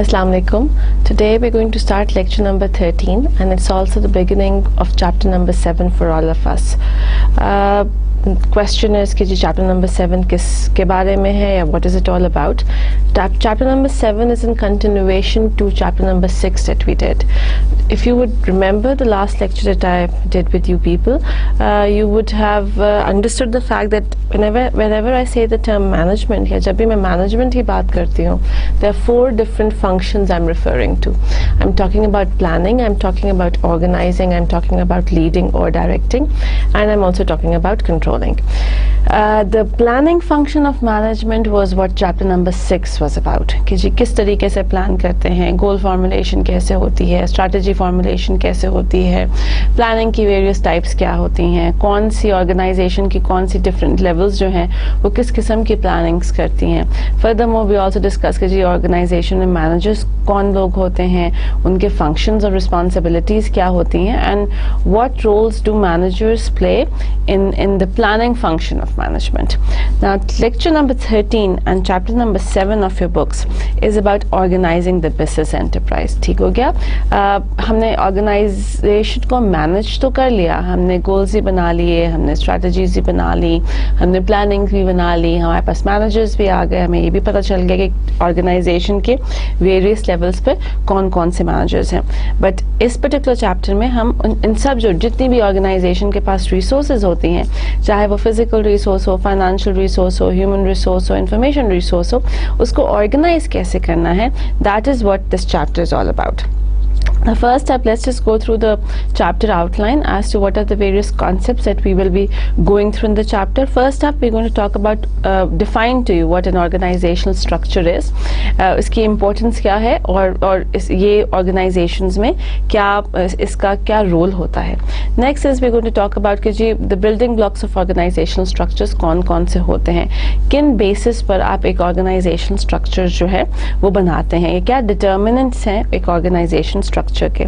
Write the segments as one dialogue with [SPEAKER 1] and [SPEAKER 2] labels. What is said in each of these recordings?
[SPEAKER 1] Assalamu alaikum. Today we're going to start lecture number 13 and it's also the beginning of chapter number 7 for all of us. Question is कि जी chapter number 7 किस के बारे में है या what is it all about? Chapter number 7 is in continuation to chapter number 6 that we did. If you would remember the last lecture that I did with you people, you would have understood the fact that whenever I say the term management या जब भी मैं management ही बात करती हूँ, there are 4 different functions I'm referring to. I'm talking about planning, I'm talking about organizing, I'm talking about leading or directing, and I'm also talking about controlling. The planning function of management was what chapter number 6 was about. कि जी किस तरीके से plan करते हैं, गोल formulation कैसे होती है, strategy formulation कैसे होती है, प्लानिंग की वेरियस टाइप्स क्या होती हैं, कौन सी ऑर्गेनाइजेशन की कौन सी डिफरेंट लेवल्स जो हैं वो किस किस्म की प्लानिंग्स करती हैं. फर्दरमोर वी आल्सो डिस्कस कि जी ऑर्गेनाइजेशन में मैनेजर्स कौन लोग होते हैं, उनके फंक्शंस और रिस्पॉन्सिबिलिटीज़ क्या होती हैं, and what roles do managers play in the planning function of management. Now lecture number 13 and chapter number 7 of your books is about organizing the business enterprise. ठीक हो गया. हमने ऑर्गेनाइजेशन को मैनेज तो कर लिया, हमने गोल्स भी बना लिए, हमने स्ट्रैटेजीज भी बना ली, हमने प्लानिंग भी बना ली, हमारे पास मैनेजर्स भी आ गए, हमें ये भी पता चल गया कि ऑर्गेनाइजेशन के वेरियस लेवल्स पे कौन कौन से मैनेजर्स हैं. बट इस पर्टिकुलर चैप्टर में हम इन सब जो जितनी भी ऑर्गेनाइजेशन के पास रिसोर्सेज होती हैं, चाहे वो फिजिकल रिसोर्स हो, फाइनेंशियल रिसोर्स हो, ह्यूमन रिसोर्स हो, इंफॉर्मेशन रिसोर्स हो, उसको ऑर्गेनाइज कैसे करना है, that is what this chapter is all about. The first step, let's just go through the chapter outline as to what are the various concepts that we will be going through in the chapter. First up, we're going to talk about define to you what an organizational structure is, इसकी importance क्या है और ये organizations में क्या इसका क्या role होता है. Next is we're going to talk about कि जी the building blocks of organizational structures कौन कौन से होते हैं, किन basis पर आप एक organizational structure जो है वो बनाते हैं, ये क्या determinants हैं एक organization structure के.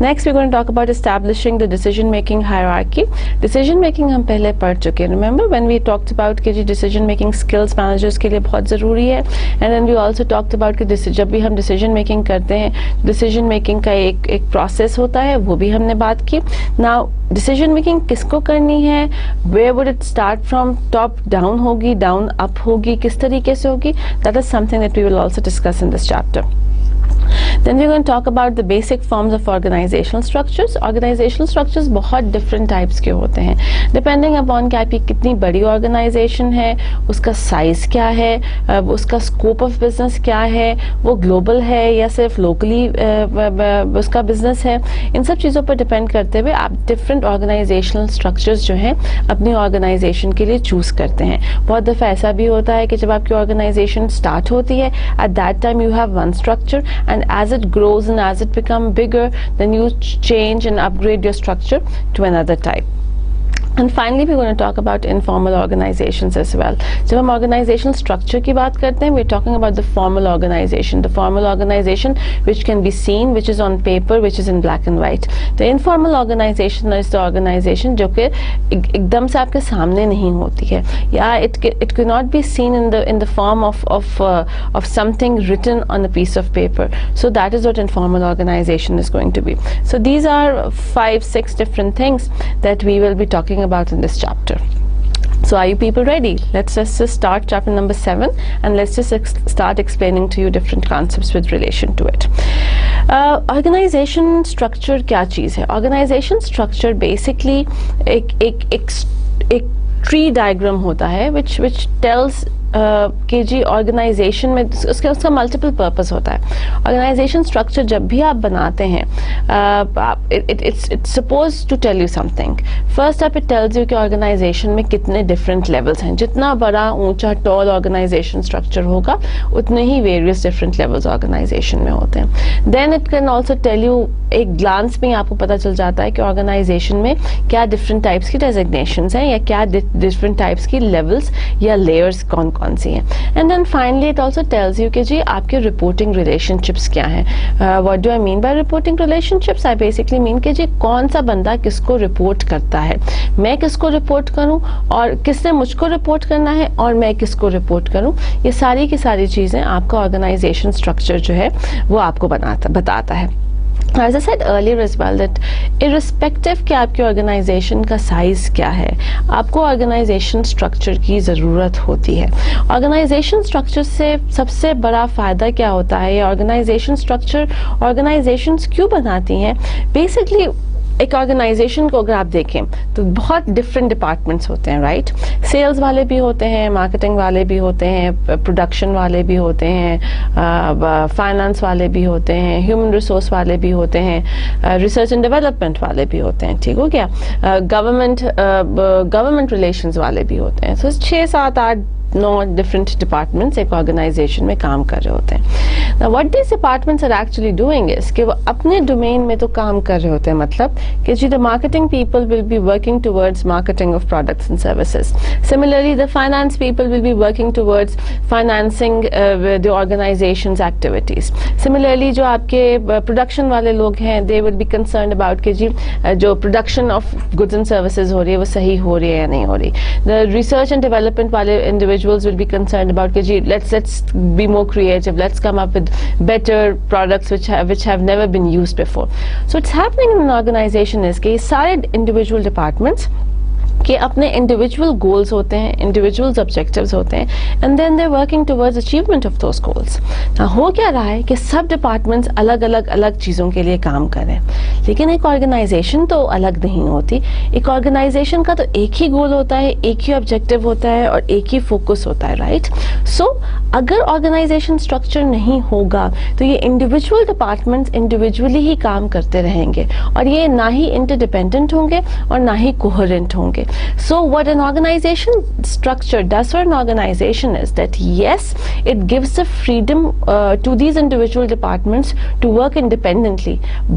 [SPEAKER 1] Next we're going to talk about establishing the decision making hierarchy. Decision making हम पहले पढ़ चुके हैं. Remember when we talked about कि जी decision making skills managers के लिए बहुत ज़रूरी है, and then we also talked about कि जब भी हम decision making करते हैं, decision making का एक process होता है, वो भी हमने बात की. Now decision making किसको करनी है, where would it start from, top down होगी, down up होगी, किस तरीके से होगी, that is something that we will also discuss in this chapter. Then we're going to talk about the basic forms of organizational structures. Organizational structures बहुत different types के होते हैं, depending upon कि आपकी कितनी बड़ी organization है, उसका size क्या है, उसका scope of business क्या है, वो global है या सिर्फ locally उसका business है. इन सब चीज़ों पर depend करते हुए आप different organizational structures जो हैं अपनी organization के लिए choose करते हैं. बहुत दफ़ा ऐसा भी होता है कि जब आपकी organization start होती है, at that time you have one structure, and as it grows and as it become bigger, then you change and upgrade your structure to another type. And finally we're going to talk about informal organizations as well. जब हम organizational structure की बात करते हैं, we're talking about the formal organization. The formal organization which can be seen, which is on paper, which is in black and white. The informal organization is the organization जो कि एकदम से आपके सामने नहीं होती है, या it cannot be seen in the form of something written on a piece of paper. So that is what informal organization is going to be. So these are 5-6 different things that we will be talking about in this chapter. So are you people ready? Let's just start chapter number 7 and let's just start explaining to you different concepts with relation to it. Organization structure क्या चीज़ है? Organization structure basically एक tree diagram होता है which tells कि जी organisation में उसका multiple purpose होता है. ऑर्गेनाइजेशन स्ट्रक्चर जब भी आप बनाते हैं, it's suppose to tell you something. First आप इट टेल्स यू कि ऑर्गेनाइजेशन में कितने डिफरेंट लेवल्स हैं. जितना बड़ा ऊंचा टॉल ऑर्गेनाइजेशन स्ट्रक्चर होगा उतने ही वेरियस डिफरेंट लेवल्स ऑर्गेनाइजेशन में होते हैं. Then it can also tell you, एक ग्लांस में आपको पता चल जाता है कि ऑर्गेनाइजेशन में क्या डिफरेंट टाइप्स की डेजिग्नेशंस हैं या क्या डिफरेंट टाइप्स की लेवल्स या लेयर्स कौन कौन कौन सी हैं. And then finally it also tells you कि जी आपके रिपोर्टिंग रिलेशनशिप्स क्या हैं. What do I mean by reporting relationships? I basically mean कि जी कौन सा बंदा किसको रिपोर्ट करता है, मैं किसको रिपोर्ट करूं और किसने मुझको रिपोर्ट करना है और मैं किसको रिपोर्ट करूं. ये सारी की सारी चीज़ें आपका ऑर्गेनाइजेशन स्ट्रक्चर जो है वो आपको बताता है. As I said earlier as well that irrespective कि आपके ऑर्गेनाइजेशन का साइज क्या है, आपको ऑर्गेनाइजेशन स्ट्रक्चर की ज़रूरत होती है. ऑर्गेनाइजेशन स्ट्रक्चर से सबसे बड़ा फ़ायदा क्या होता है, ऑर्गेनाइजेशन स्ट्रक्चर ऑर्गेनाइजेशंस क्यों बनाती हैं? बेसिकली एक ऑर्गेनाइजेशन को अगर आप देखें तो बहुत डिफरेंट डिपार्टमेंट्स होते हैं, राइट? सेल्स वाले भी होते हैं, मार्केटिंग वाले भी होते हैं, प्रोडक्शन वाले भी होते हैं, फाइनेंस वाले भी होते हैं, ह्यूमन रिसोर्स वाले भी होते हैं, रिसर्च एंड डेवलपमेंट वाले भी होते हैं, ठीक हो गया, गवर्नमेंट रिलेशंस वाले भी होते हैं. सो 6, 7, 8, 9 डिफरेंट डिपार्टमेंट्स एक ऑर्गेनाइजेशन में काम कर रहे होते हैं. Now what these departments are actually doing is कि वो अपने डोमेन में तो काम कर रहे होते हैं, मतलब कि जी the marketing people will be working towards marketing of products and services. Similarly the finance people will be working towards financing the organization's activities. Similarly जो आपके production वाले लोग हैं they will be concerned about कि जी जो production of goods and services हो रही है वो सही हो रही है या नहीं हो रही. The research and development वाले individuals will be concerned about कि जी let's be more creative, let's come up with better products which have never been used before. So it's happening in an organization is कि सारे individual departments कि अपने individual goals होते हैं, individual objectives होते हैं, and then they are working towards achievement of those goals. हो क्या रहा है कि सब डिपार्टमेंट्स अलग अलग चीज़ों के लिए काम कर रहे हैं, लेकिन एक ऑर्गेनाइजेशन तो अलग नहीं होती. एक ऑर्गेनाइजेशन का तो एक ही गोल होता है, एक ही ऑब्जेक्टिव होता है और एक ही फोकस होता है, राइट? सो अगर ऑर्गेनाइजेशन स्ट्रक्चर नहीं होगा तो ये इंडिविजुअल डिपार्टमेंट्स इंडिविजुअली ही काम करते रहेंगे और ये ना ही इंटरडिपेंडेंट होंगे और ना ही कोहेरेंट होंगे. So what an organization structure does for an organization is that yes, it gives the freedom to these individual departments to work independently,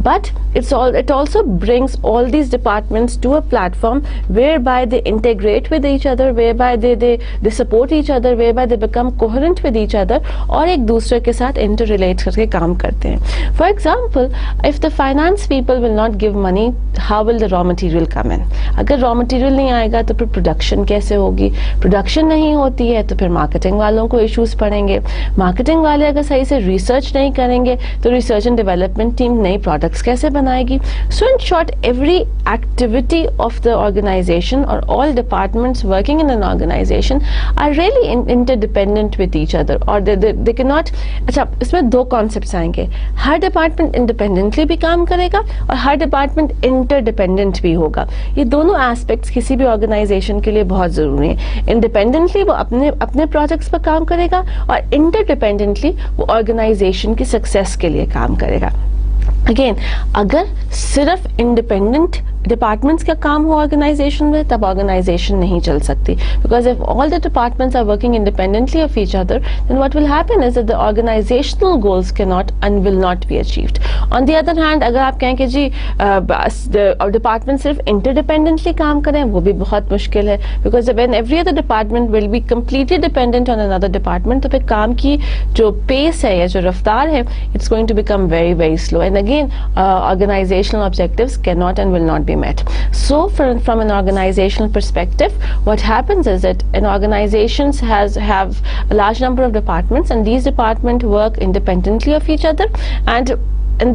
[SPEAKER 1] but it also brings all these departments to a platform whereby they integrate with each other, whereby they support each other, whereby they become coherent with each other और एक दूसरे के साथ interrelate करके काम करते हैं. For example, if the finance people will not give money, how will the raw material come in? अगर raw material नहीं आएगा तो फिर प्रोडक्शन कैसे होगी? प्रोडक्शन नहीं होती है तो फिर मार्केटिंग वालों को इश्यूज पड़ेंगे. मार्केटिंग वाले अगर सही से रिसर्च नहीं करेंगे तो रिसर्च एंड डेवलपमेंट टीम नई प्रोडक्ट्स कैसे बनाएगी? So in short every activity of the organization और all departments working in an organization are really interdependent with each other और दे कैन नॉट. अच्छा, इसमें 2 कॉन्सेप्ट्स आएंगे. हर डिपार्टमेंट इंडिपेंडेंटली भी काम करेगा और हर डिपार्टमेंट इंटरडिपेंडेंट भी होगा. ये दोनों एस्पेक्ट्स किसी भी ऑर्गेनाइजेशन के लिए बहुत जरूरी है. इंडिपेंडेंटली वो अपने प्रोजेक्ट्स पर काम करेगा और इंटरडिपेंडेंटली वो ऑर्गेनाइजेशन की सक्सेस के लिए काम करेगा. अगेन, अगर सिर्फ इंडिपेंडेंट डिपार्टमेंट्स का काम हो ऑर्गेनाइजेशन में तब ऑर्गेनाइजेशन नहीं चल सकती, because if all the departments are working independently of each other then what will happen is that the organizational goals can not and will not be achieved. On the other hand, अगर आप कहें कि जी department सिर्फ इंटरडिपेंडेंटली काम करें, वो भी बहुत मुश्किल है, because when every other department will be completely dependent on another department तो फिर काम की जो पेस है या जो रफ्तार है it's going to become very very slow and again organizational objectives cannot and will not be met. So from an organizational perspective, what happens is that an organization have a large number of departments and these departments work independently of each other and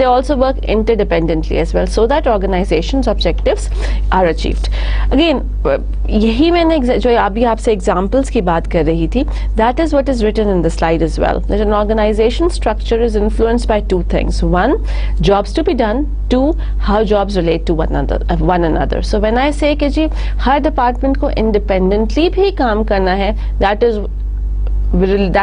[SPEAKER 1] they also work interdependently as well so that organization's objectives are achieved. Again, यही मैंने जो अभी आपसे examples की बात कर रही थी, that is what is written in the slide as well. That an organization structure is influenced by 2 things. 1, jobs to be done. 2, how jobs relate to one another. So when I say कि जी हर department को independently भी काम करना है, that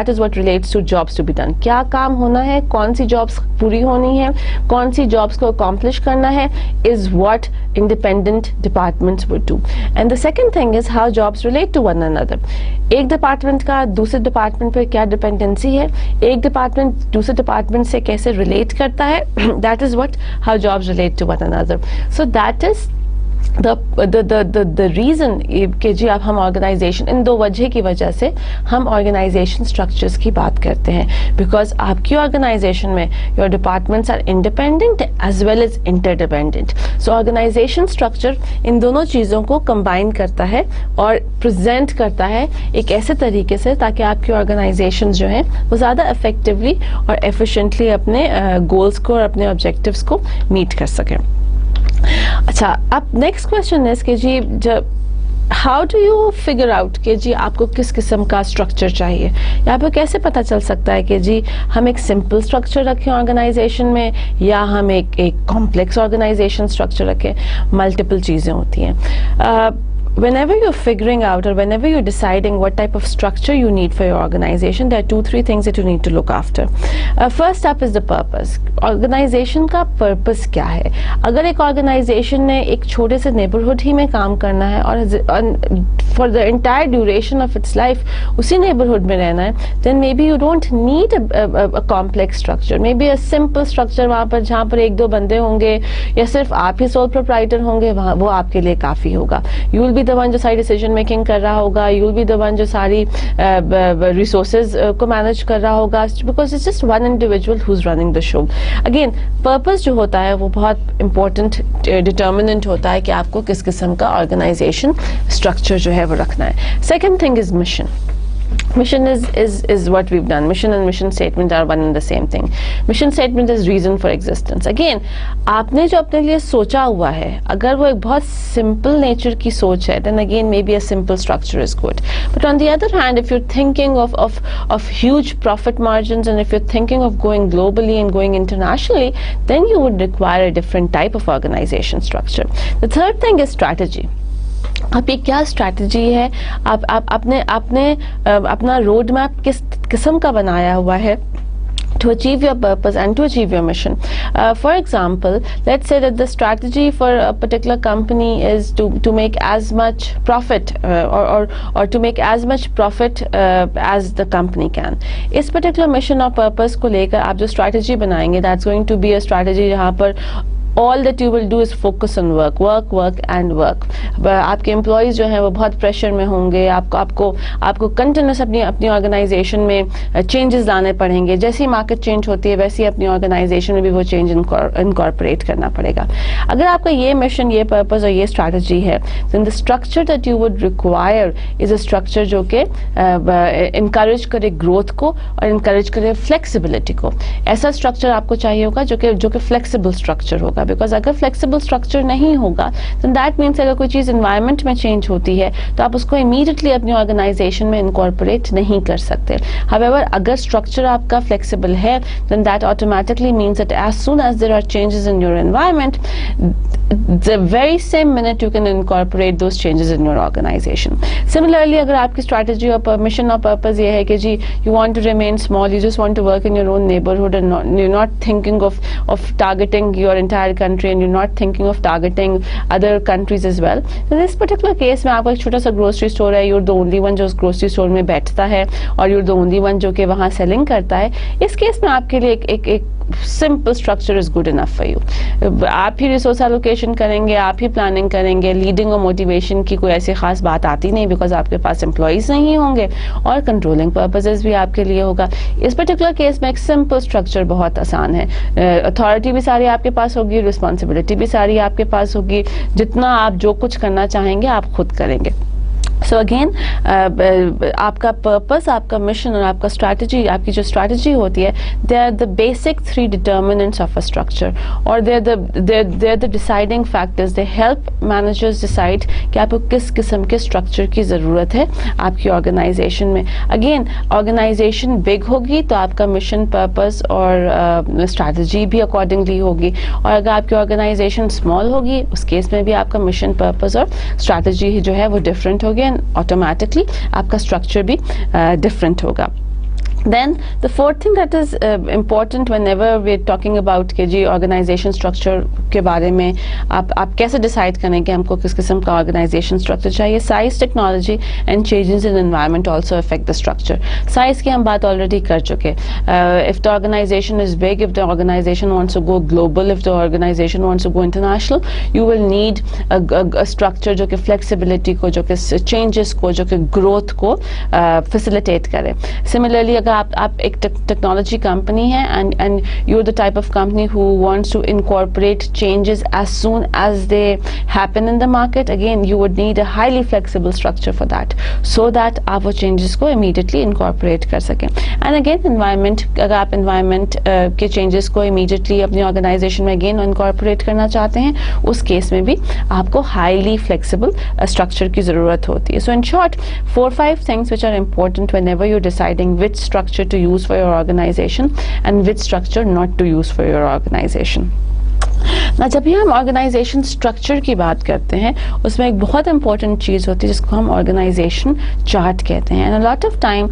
[SPEAKER 1] is what relates to jobs to be done. क्या काम होना है, कौन सी jobs पूरी होनी है, कौन सी jobs को accomplish करना है is what independent departments would do. And the second thing is how jobs relate to one another. एक department का दूसरे department पे क्या dependency है, एक department दूसरे department से कैसे relate करता है, that is what how jobs relate to one another. So that is the reason कि जी आप हम ऑर्गेनाइजेशन, इन दो वजह की वजह से हम ऑर्गेनाइजेशन स्ट्रक्चर्स की बात करते हैं, बिकॉज आपकी ऑर्गेनाइजेशन में your departments are independent as well as interdependent. So organization structure इन दोनों चीज़ों को कंबाइन करता है और प्रेजेंट करता है एक ऐसे तरीके से ताकि आपकी ऑर्गेनाइजेशन जो हैं वो ज़्यादा इफेक्टिवली और एफिशिएंटली अपने गोल्स को और अपने ऑब्जेक्टिव्स को मीट कर सकें. अच्छा, अब नेक्स्ट क्वेश्चन है कि जी जब how do you figure out कि जी आपको किस किस्म का स्ट्रक्चर चाहिए. यहाँ पे कैसे पता चल सकता है कि जी हम एक सिंपल स्ट्रक्चर रखें ऑर्गेनाइजेशन में या हम एक कॉम्प्लेक्स ऑर्गेनाइजेशन स्ट्रक्चर रखें. मल्टीपल चीज़ें होती हैं. Whenever you're figuring out or whenever you're deciding what type of structure you need for your organization, there are 2-3 things that you need to look after. First up is the purpose. Organization का purpose क्या है. अगर एक organization ने एक छोटे से neighborhood ही में काम करना है और for the entire duration of its life उसी neighborhood में रहना है, then maybe you don't need a complex structure. Maybe a simple structure वहाँ पर जहाँ पर 1-2 बंदे होंगे या सिर्फ आप ही sole proprietor होंगे, वहाँ वो आपके लिए काफ़ी होगा. You will be the one जो सारी डिसीजन मेकिंग कर रहा होगा, you will be the one जो सारी रिसोर्सेज को मैनेज कर रहा होगा, because it's just one individual who is running the show. Again purpose जो होता है वो बहुत इंपॉर्टेंट डिटर्मिनेंट होता है कि आपको किस किस्म का ऑर्गेनाइजेशन स्ट्रक्चर जो है वो रखना है. Second thing is mission. Mission is what we've done. Mission and mission statement are one and the same thing. Mission statement is reason for existence. Again, आपने जो अपने लिए सोचा हुआ है, अगर वो एक बहुत simple nature की सोच है, then again maybe a simple structure is good. But on the other hand, if you're thinking of huge profit margins and if you're thinking of going globally and going internationally, then you would require a different type of organization structure. The third thing is strategy. आपकी क्या strategy है, आप आपने अपना road map किस किस्म का बनाया हुआ है to achieve your purpose and to achieve your mission. For example, let's say that the strategy for a particular company is to make as much profit or to make as much profit as the company can. इस particular mission और purpose को लेकर आप जो strategy बनाएंगे, that's going to be a strategy जहाँ पर all that you will do is focus on work and work. आपके एम्प्लॉयज़ जो हैं वो बहुत प्रेशर में होंगे, आपको कंटिन्यूस अपनी ऑर्गेनाइजेशन में चेंजेस लाने पड़ेंगे. जैसी मार्केट चेंज होती है वैसे ही अपनी ऑर्गेनाइजेशन में भी वो चेंज इनकॉर्पोरेट करना पड़ेगा. अगर आपका ये मिशन, ये पर्पस और ये स्ट्रैटेजी है, then the structure that you would require is a structure जो कि इनकरेज करे ग्रोथ को और इनकरेज करे फ्लेक्सिबिलिटी को. ऐसा स्ट्रक्चर आपको चाहिए होगा जो कि फ्लेक्सिबल स्ट्रक्चर होगा. बिकॉज अगर फ्लेक्सिबल स्ट्रक्चर नहीं होगा तो दैट मीन्स अगर कोई चीज़ एनवायरनमेंट में चेंज होती है तो आप उसको इमीडिएटली अपनी ऑर्गेनाइजेशन में इनकॉर्पोरेट नहीं कर सकते. हाउएवर अगर स्ट्रक्चर आपका फ्लेक्सिबल है then that automatically means that as soon as there are changes in your environment, the very same minute you can incorporate those changes in your organization. Similarly, अगर आपकी strategy और mission और purpose ये है कि जी you want to remain small, you just want to work in your own neighborhood and you're not thinking of targeting your entire country and you're not thinking of targeting other countries as well. So this particular case में आपका एक छोटा सा grocery store है, you're the only one जो उस grocery store में बैठता है और you're the only one जो कि वहाँ selling करता है. इस केस में आपके लिए एक simple structure is good enough for you. आप ही रिसोर्स एलोकेशन करेंगे, आप ही प्लानिंग करेंगे, लीडिंग और मोटिवेशन की कोई ऐसी खास बात आती नहीं बिकॉज आपके पास एम्प्लॉयज नहीं होंगे और कंट्रोलिंग पर्पसेस भी आपके लिए होगा. इस पर्टिकुलर केस में एक सिंपल स्ट्रक्चर बहुत आसान है. अथॉरिटी भी सारी आपके पास होगी, रिस्पॉन्सिबिलिटी भी सारी आपके पास होगी, जितना आप जो कुछ करना चाहेंगे आप खुद करेंगे. सो अगेन आपका पर्पस, आपका मिशन और आपका स्ट्रैटेजी, आपकी जो स्ट्रैटेजी होती है, they are the basic 3 determinants of a structure और they are the deciding factors. They help managers decide कि आपको किस किस्म के स्ट्रक्चर की ज़रूरत है आपकी ऑर्गेनाइजेशन में. अगेन ऑर्गेनाइजेशन बिग होगी तो आपका मिशन, पर्पस और स्ट्रैटेजी भी अकॉर्डिंगली होगी, और अगर आपकी ऑर्गेनाइजेशन स्मॉल होगी उस केस में भी आपका मिशन, पर्पस और स्ट्रैटेजी जो है वो डिफरेंट होगी, ऑटोमेटिकली आपका स्ट्रक्चर भी डिफरेंट होगा.
[SPEAKER 2] Then the fourth thing that is important whenever we're talking about कि जी organization structure के बारे में आप कैसे decide करें कि हमको किस किस्म का organization structure चाहिए. Size, technology and changes in environment also affect the structure. Size की हम बात already कर चुके. If the organization is big, if the organization wants to go global, if the organization wants to go international, you will need a structure जो कि flexibility को, जो कि changes को, जो कि growth को facilitate करे. Similarly, आप एक टेक्नोलॉजी कंपनी है and you're the type of company who wants to incorporate changes as soon as they happen in the market, again you would need a highly flexible structure for that, so that आप वो changes को immediately incorporate कर सकें. And again environment, अगर आप environment के changes को immediately अपनी organization में again incorporate करना चाहते हैं, उस केस में भी आपको highly flexible structure की ज़रूरत होती है. So in short, 4-5 things which are important whenever you're deciding which structure to use for your organization and which structure not to use for your organization. ना जब भी हम ऑर्गेनाइजेशन स्ट्रक्चर की बात करते हैं, उसमें एक बहुत इंपॉर्टेंट चीज़ होती है जिसको हम ऑर्गेनाइजेशन चार्ट कहते हैं. And a lot of time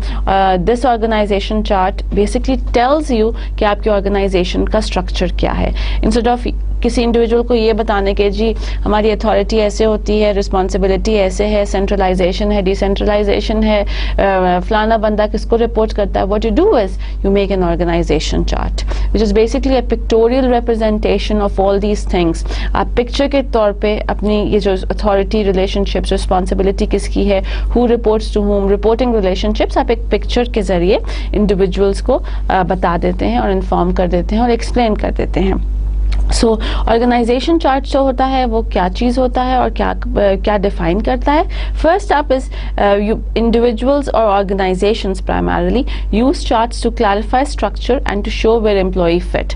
[SPEAKER 2] this organization chart basically tells you कि आपके ऑर्गेनाइजेशन का स्ट्रक्चर क्या है, इंस्टेड ऑफ किसी इंडिविजुअल को ये बताने के जी हमारी अथॉरिटी ऐसे होती है, रिस्पॉन्सिबिलिटी ऐसे है, सेंट्रलाइजेशन है, डिसेंट्रलाइजेशन है, फलाना बंदा किसको रिपोर्ट करता है. What you do is you make an organization chart which is basically a pictorial representation of all these things. आप पिक्चर के तौर पे अपनी ये जो अथॉरिटी रिलेशनशिप्स, रिस्पॉन्सिबिलिटी किसकी है, who reports to whom, reporting relationships, आप एक पिक्चर के जरिए इंडिविजुअल्स को बता देते हैं और इन्फॉर्म कर देते हैं और एक्सप्लेन कर देते हैं. सो ऑर्गेनाइजेशन चार्ट जो होता है वो क्या चीज़ होता है और क्या डिफाइन करता है. फर्स्ट अप इज इंडिविजुअल्स और organizations primarily use charts to clarify structure and to show where employee fit.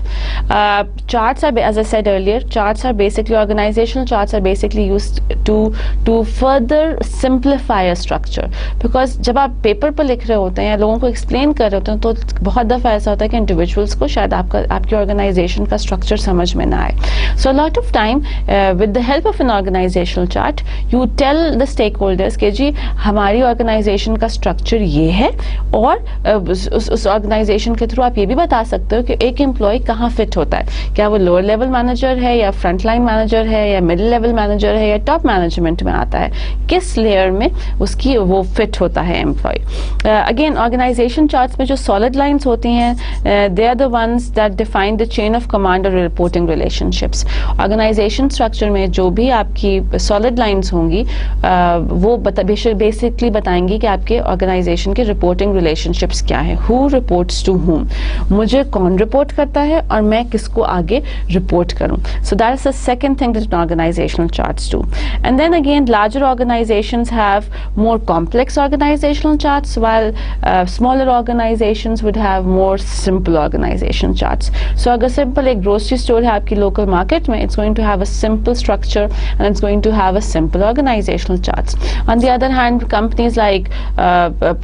[SPEAKER 2] Charts are, as I said earlier, charts are basically, organizational charts are basically used to further simplify a structure. Because जब आप paper पर लिख रहे होते हैं या लोगों को एक्सप्लेन कर रहे होते हैं तो बहुत दफ़ा ऐसा होता है कि इंडिविजुअल्स को शायद आपकी ऑर्गेनाइजेशन का स्ट्रक्चर समझ में ना आए. So a lot of time with the help of an organizational chart you tell the stakeholders कि जी हमारी ऑर्गेनाइजेशन का स्ट्रक्चर ये है, और उस ऑर्गेनाइजेशन के थ्रू आप ये भी बता सकते हो कि एक एम्प्लॉय कहाँ फिट होता है. क्या वो लोअर लेवल मैनेजर है या फ्रंट लाइन मैनेजर है या मिडिल लेवल मैनेजर है या टॉप मैनेजमेंट में आता है, किस लेयर में उसकी वो फिट होता है एम्प्लॉय. अगेन ऑर्गेनाइजेशन चार्ट्स में जो सॉलिड लाइन्स होती हैं, they are the ones that define the chain of command और रिपोर्टिंग रिलेशनशिप्स. ऑर्गेनाइजेशन स्ट्रक्चर में जो भी आपकी सॉलिड लाइंस होंगी वो बेसिकली बताएंगी कि आपके ऑर्गेनाइजेशन के रिपोर्टिंग रिलेशनशिप्स क्या है. हु रिपोर्ट्स टू हुम, मुझे कौन रिपोर्ट करता है और मैं किसको आगे रिपोर्ट करूं. So that is the second thing that organizational charts do. And then again larger organizations have more complex organizational charts, while smaller organizations would have more simple organization charts. So अगर simple एक grocery store है आपकी local market में, it's going to have a simple structure and it's going to have a simple organizational charts. On the other hand, companies like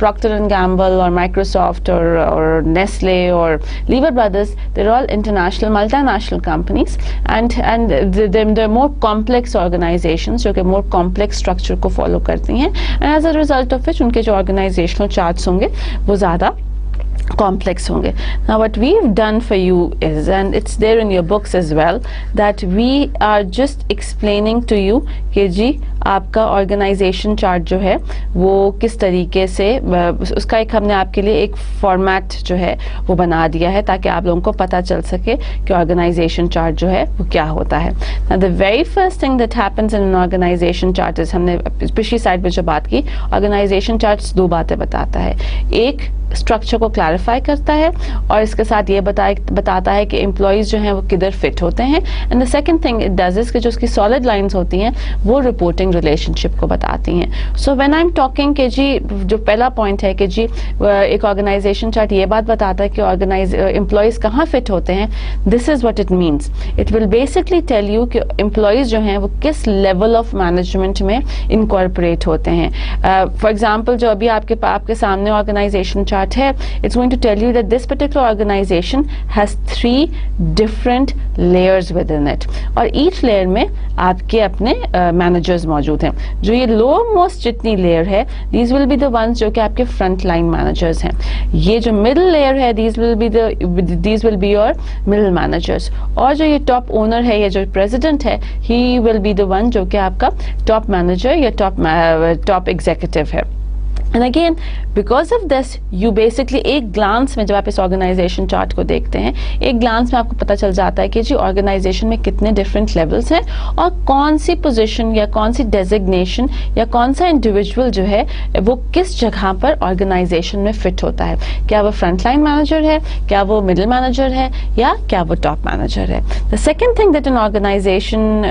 [SPEAKER 2] Procter and Gamble or Microsoft or Nestle or Lever Brothers, they're all international, multinational companies, and they're more complex organizations जो कि more complex structure को follow करती हैं, and as a result of which उनके जो organizational charts होंगे वो ज़्यादा complex होंगे. Now what we've done for you is, and it's there in your books as well, that we are just explaining to you कि जी आपका organisation chart जो है वो किस तरीके से, उसका एक हमने आपके लिए एक फॉर्मेट जो है वो बना दिया है ताकि आप लोगों को पता चल सके कि ऑर्गेनाइजेशन चार्ट जो है वो क्या होता है. Now the very first thing that happens in an organization chart is, हमने पिछली साइड पे जो बात की, ऑर्गेनाइजेशन चार्ट दो बातें बताता है. एक स्ट्रक्चर को क्लैरिफाई करता है और इसके साथ ये बताता है कि एम्प्लॉयज़ जो हैं वो किधर फिट होते हैं. And the second thing it does is कि जो उसकी सॉलिड लाइंस होती हैं वो रिपोर्टिंग रिलेशनशिप को बताती हैं. सो व्हेन आई एम टॉकिंग कि जी जो पहला पॉइंट है कि जी एक ऑर्गेनाइजेशन चार्ट ये बात बताता है कि एम्प्लॉयज़ कहाँ फिट होते हैं, this is what it means. It will basically tell you कि एम्प्लॉयज़ जो हैं वो किस लेवल ऑफ मैनेजमेंट में इनकॉर्पोरेट होते हैं. फॉर एग्जाम्पल जो अभी आपके सामने ऑर्गेनाइजेशन चार्ट है, it's going to tell you that this particular organization has 3 different layers within it, और each layer में आपके अपने मैनेजर्स मौजूद हैं। जो ये लो मोस्ट जितनी लेयर है, these will be the ones जो कि आपके फ्रंट लाइन मैनेजर्स हैं। ये जो मिडिल लेयर है, these will be your middle managers. और जो ये टॉप ओनर है या जो प्रेसिडेंट है, he will be the one जो कि आपका टॉप मैनेजर या टॉप एग्जीक्यूटिव है। And again because of this you basically एक ग्लांस में, जब आप इस ऑर्गेनाइजेशन चार्ट को देखते हैं, एक ग्लांस में आपको पता चल जाता है कि जी ऑर्गेनाइजेशन में कितने डिफरेंट लेवल्स हैं और कौन सी पोजीशन या कौन सी डेजिग्नेशन या कौन सा इंडिविजुअल जो है वो किस जगह पर ऑर्गेनाइजेशन में फिट होता है। क्या वो फ्रंट लाइन मैनेजर है, क्या वो मिडिल मैनेजर है, या क्या वो टॉप मैनेजर है। The second thing that an organization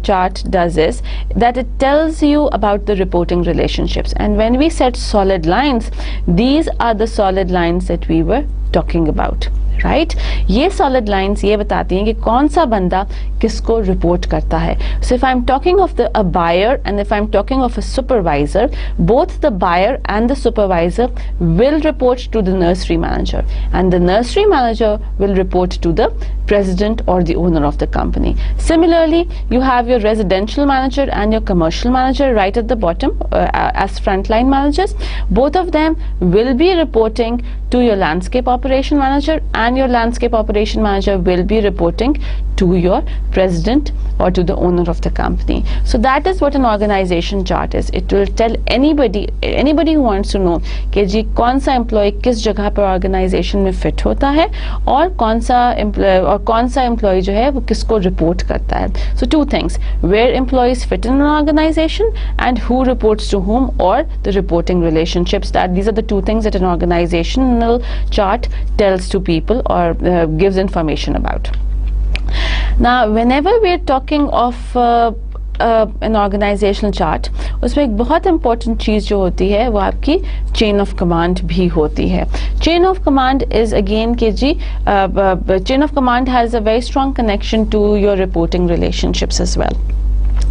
[SPEAKER 2] chart does is that it tells you about the reporting relationships. And when we set solid lines, these are the solid lines that we were talking about, right? ये solid lines ये बताती हैं कि कौन सा बंदा किसको report करता है। So if I'm talking of a buyer and if I'm talking of a supervisor, both the buyer and the supervisor will report to the nursery manager, and the nursery manager will report to the president or the owner of the company. Similarly, you have your residential manager and your commercial manager right at the bottom as frontline managers. Both of them will be reporting to your landscape operation manager, and your landscape operation manager will be reporting to your president or to the owner of the company. So that is what an organization chart is. It will tell anybody who wants to know कि जी कौन सा employ किस जगह पर organisation में fit होता है और कौन सा एम्प्लॉय जो है वो किसको रिपोर्ट करता है. So two things, where employees fit in an organization and who reports to whom, or the reporting relationships. That these are the two things that an organizational chart tells to people or gives information about. Now whenever we are talking of an organizational chart, उसमें एक बहुत important चीज़ जो होती है वो आपकी chain of command भी होती है. Chain of command is again कि जी chain of command has a very strong connection to your reporting relationships as well.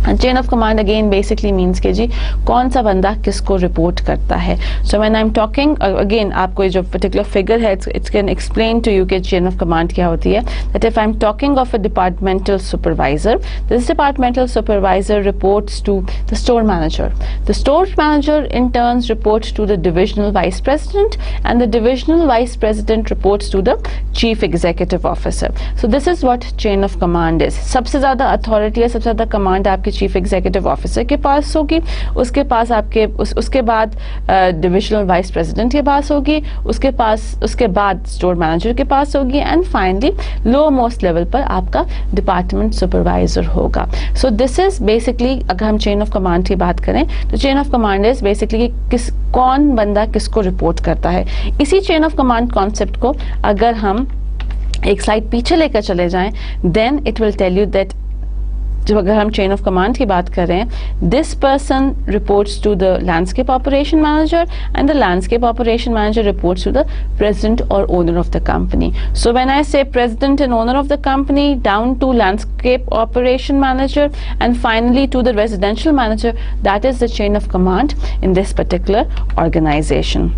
[SPEAKER 2] And chain of command again basically means कि जी कौन सा बंदा किसको रिपोर्ट करता है. So when I'm talking again, आपको ये जो particular figure है it's can explain to you कि chain of command क्या होती है. That if I'm talking of a departmental supervisor, this departmental supervisor reports to the store manager. The store manager in turn reports to the divisional vice president, and the divisional vice president reports to the chief executive officer. So this is what chain of command is. सबसे ज़्यादा authority है, सबसे ज़्यादा command आपके chief executive officer के पास होगी, उसके पास आपके उसके बाद डिविजनल वाइस प्रेसिडेंट के पास होगी, उसके बाद स्टोर मैनेजर के पास होगी, and finally low most level पर आपका डिपार्टमेंट सुपरवाइजर होगा. सो दिस इज बेसिकली, अगर हम चेन ऑफ कमांड की बात करें तो chain of command is basically कौन बंदा किसको रिपोर्ट करता है. इसी चेन ऑफ कमांड कॉन्सेप्ट को अगर हम एक स्लाइड पीछे लेकर चले जाएं, then it will tell you that जब अगर हम चेन ऑफ कमांड की बात कर रहे हैं, this person reports to the landscape operation manager and the landscape operation manager reports to the president और owner of the company. So when I say president and owner of the company down to landscape operation manager and finally to the residential manager, that is the chain of command in this particular organization.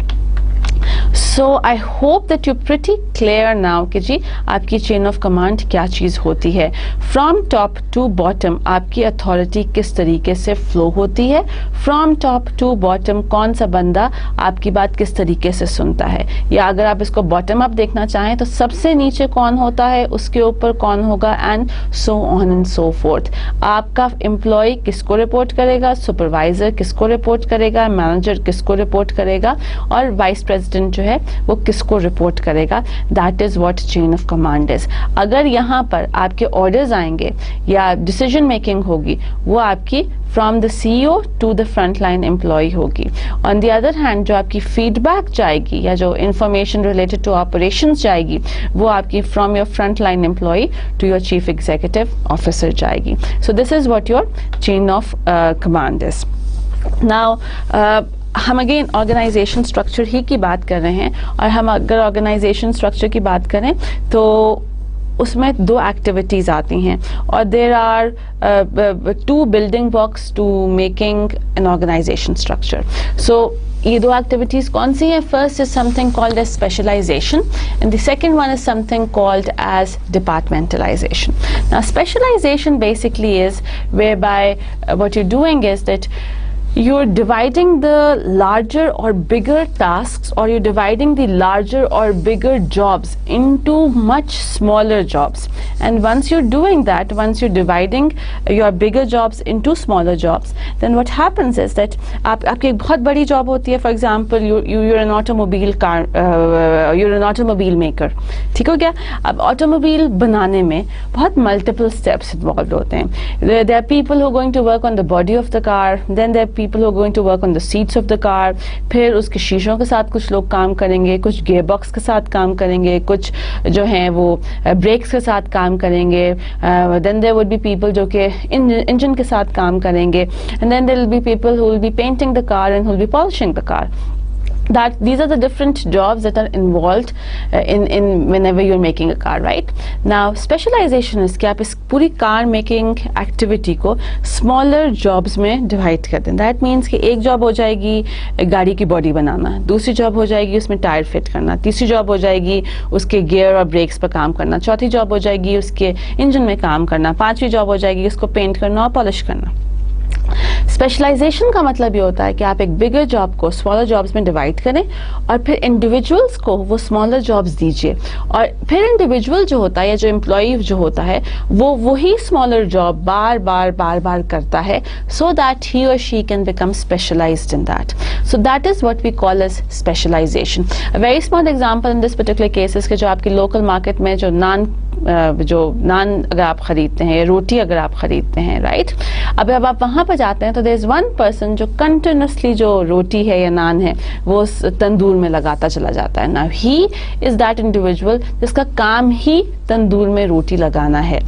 [SPEAKER 2] So I hope that you're pretty clear now कि जी आपकी chain of command क्या चीज़ होती है. From top to bottom आपकी authority किस तरीके से flow होती है. From top to bottom कौन सा बंदा आपकी बात किस तरीके से सुनता है, या अगर आप इसको bottom up देखना चाहें तो सबसे नीचे कौन होता है, उसके ऊपर कौन होगा, and so on and so forth. आपका employee किसको रिपोर्ट करेगा, सुपरवाइजर किसको रिपोर्ट करेगा, मैनेजर किसको रिपोर्ट करेगा, और वाइस प्रेसिडेंट जो है वो किसको रिपोर्ट करेगा. That is what chain of command is. अगर यहाँ पर आपके ऑर्डर्स आएंगे या डिसीजन मेकिंग होगी, वो आपकी from the CEO to the front line employee होगी. ऑन द अदर हैंड जो आपकी फीडबैक जाएगी या जो इंफॉर्मेशन रिलेटेड टू ऑपरेशंस जाएगी, वो आपकी from your front line employee to your chief executive officer जाएगी. So this is what your chain of command is. Now हम अगेन ऑर्गेनाइजेशन स्ट्रक्चर ही की बात कर रहे हैं, और हम अगर ऑर्गेनाइजेशन स्ट्रक्चर की बात करें तो उसमें दो एक्टिविटीज़ आती हैं, और there are two building blocks to making an organization structure. So ये दो एक्टिविटीज़ कौन सी हैं? First is something called as specialization and the second one is something called as departmentalization. Now specialization basically is whereby what you're doing is that you're dividing the larger or bigger tasks, or you're dividing the larger or bigger jobs into much smaller jobs. And once you're doing that, once you're dividing your bigger jobs into smaller jobs, then what happens is that आपकी एक बहुत बड़ी job होती है. For example, you're an automobile car, you're an automobile maker. ठीक हो गया? अब automobile बनाने में बहुत multiple steps involved होते हैं. There are people who are going to work on the body of the car, then there are people who are going to work on the seats of the car, फिर उसके शीशों के साथ कुछ लोग काम करेंगे, कुछ gearbox के साथ काम करेंगे, कुछ जो हैं वो brakes के साथ काम करेंगे, then there would be people जो कि engine के साथ काम करेंगे, and then there will be people who will be painting the car and who will be polishing the car. That these are the different jobs that are involved in whenever you're making a car, right? Now specialization is कि आप इस पूरी car making activity को smaller jobs में divide कर दें. That means कि एक job हो जाएगी गाड़ी की body बनाना, दूसरी job हो जाएगी उसमें टायर फिट करना, तीसरी job हो जाएगी उसके gear और brakes पर काम करना, चौथी job हो जाएगी उसके engine में काम करना, पांचवी job हो जाएगी उसको पेंट करना और पॉलिश करना. स्पेशलाइजेशन का मतलब ये होता है कि आप एक बिगर जॉब को स्मॉलर जॉब्स में डिवाइड करें और फिर इंडिविजुअल्स को वो स्मॉलर जॉब्स दीजिए, और फिर इंडिविजुअल जो होता है या जो एम्प्लॉय जो होता है वो वही स्मॉलर जॉब बार बार करता है, सो दैट ही और she can become specialized in that. So that is what we call as specialization. A very small example in this particular cases के जो आपकी लोकल मार्केट में जो नान अगर आप खरीदते हैं, रोटी अगर आप खरीदते हैं, राइट, अब आप वहाँ पर जाते हैं तो देयर इज वन पर्सन जो कंटिन्यूसली जो रोटी है या नान है वो तंदूर में लगाता चला जाता है. Now he is that individual जिसका काम ही तंदूर में रोटी लगाना है.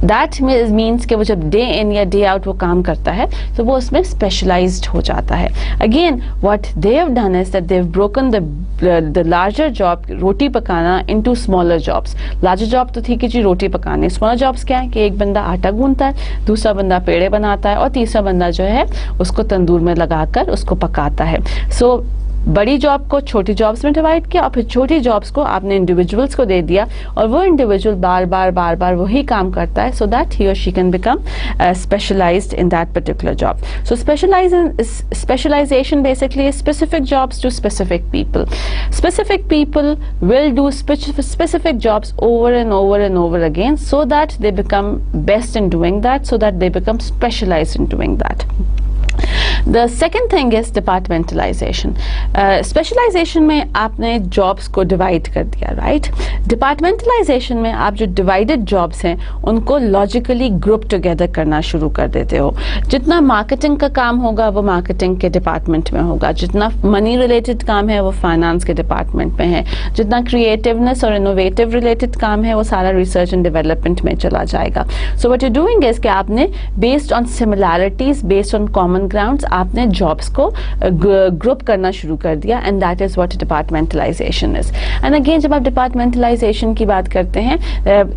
[SPEAKER 2] दैट मीन्स कि वो जब डे इन या डे आउट वो काम करता है तो वो उसमें स्पेशलाइज्ड हो जाता है. Again what they have done is that they have broken the larger job, roti पकाना, into smaller jobs. Larger job तो ठीक है जी, रोटी पकाने. स्मॉलर जॉब्स क्या है कि एक बंदा आटा गूंथता है, दूसरा बंदा पेड़े बनाता है और तीसरा बंदा जो है उसको तंदूर में लगाकर उसको पकाता है. सो बड़ी जॉब को छोटी जॉब्स में डिवाइड किया और फिर छोटी जॉब्स को आपने इंडिविजुअल्स को दे दिया और वो इंडिविजुअल बार बार वही काम करता है, सो दैट ही और she can become specialized in that particular job. So specialization basically specific jobs to specific people. Specific people will do specific jobs over and over again, so that they become best in doing that, so that they become specialized in doing that. The second thing is departmentalization. Specialization में आपने jobs को divide कर दिया, right? Departmentalization में आप जो divided jobs हैं उनको logically group together करना शुरू कर देते हो. जितना marketing का काम होगा वो marketing के department में होगा, जितना money related काम है वो finance के department में है, जितना creativeness और innovative related काम है वो सारा research and development में चला जाएगा. So what you're doing is कि आपने based on similarities, based on common grounds, आपने जॉब्स को ग्रुप करना शुरू कर दिया, and that is what departmentalisation is. And again जब आप डिपार्टमेंटलाइजेशन की बात करते हैं,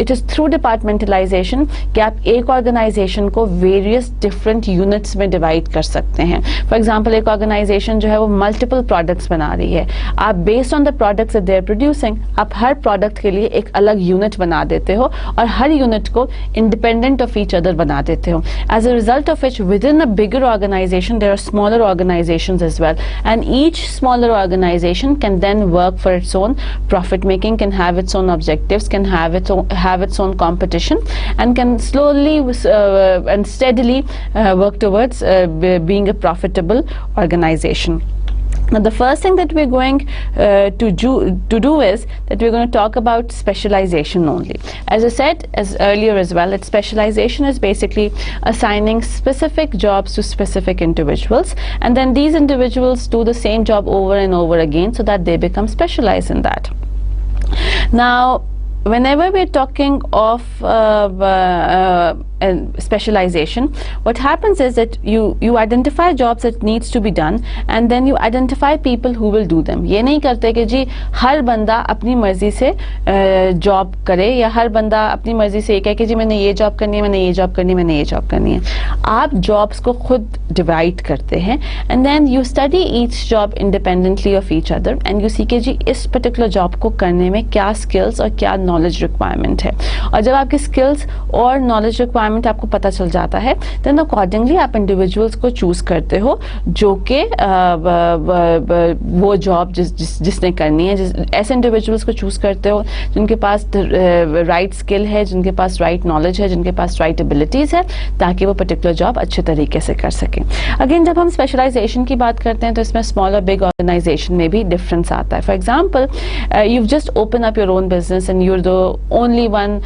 [SPEAKER 2] इट इज थ्रू डिपार्टमेंटलाइजेशन कि आप एक ऑर्गेनाइजेशन को वेरियस डिफरेंट यूनिट्स में डिवाइड कर सकते हैं. फॉर एग्जांपल एक ऑर्गेनाइजेशन जो है वो मल्टीपल प्रोडक्ट्स बना रही है, आप based on the products that they are producing आप हर प्रोडक्ट के लिए एक अलग यूनिट बना देते हो और हर यूनिट को इंडिपेंडेंट ऑफ ईच अदर बना देते हो. As a result of which within a bigger organization there are smaller organizations as well, and each smaller organization can then work for its own profit making, can have its own objectives, can have its own competition, and can slowly and steadily work towards being a profitable organization. Now the first thing that we're going to do is that we're going to talk about specialization only. As I said earlier as well, that specialization is basically assigning specific jobs to specific individuals, and then these individuals do the same job over and over again so that they become specialized in that. Now whenever we're talking of specialization, what happens is that you identify jobs that needs to be done and then you identify people who will do them. ये नहीं करते कि जी हर बंदा अपनी मर्जी से job करे या हर बंदा अपनी मर्जी से ये कहे कि जी मैंने ये जॉब करनी है, मैंने ये जॉब करनी है, मैंने ये जॉब करनी है. आप जॉब्स को खुद डिवाइड करते हैं and then you study each job independently of each other and you see के जी इस पर्टिकुलर जॉब को करने में क्या स्किल्स और क्या नॉलेज रिक्वायरमेंट है. और जब आपकी स्किल्स और नॉलेज रिक्वायरमेंट आपको पता चल जाता है देन अकॉर्डिंगली आप इंडिविजुअल्स को चूज करते हो जो कि वो जॉब जिसने करनी है. ऐसे इंडिविजुअल्स को चूज करते हो जिनके पास राइट स्किल है, जिनके पास राइट नॉलेज है, जिनके पास राइट एबिलिटीज है, ताकि वो पर्टिकुलर जॉब अच्छे तरीके से कर सकें. अगेन जब हम स्पेशलाइजेशन की बात करते हैं तो इसमें स्मॉल और बिग ऑर्गेनाइजेशन में भी डिफरेंस आता है. For example you just open up your own business and you're the only one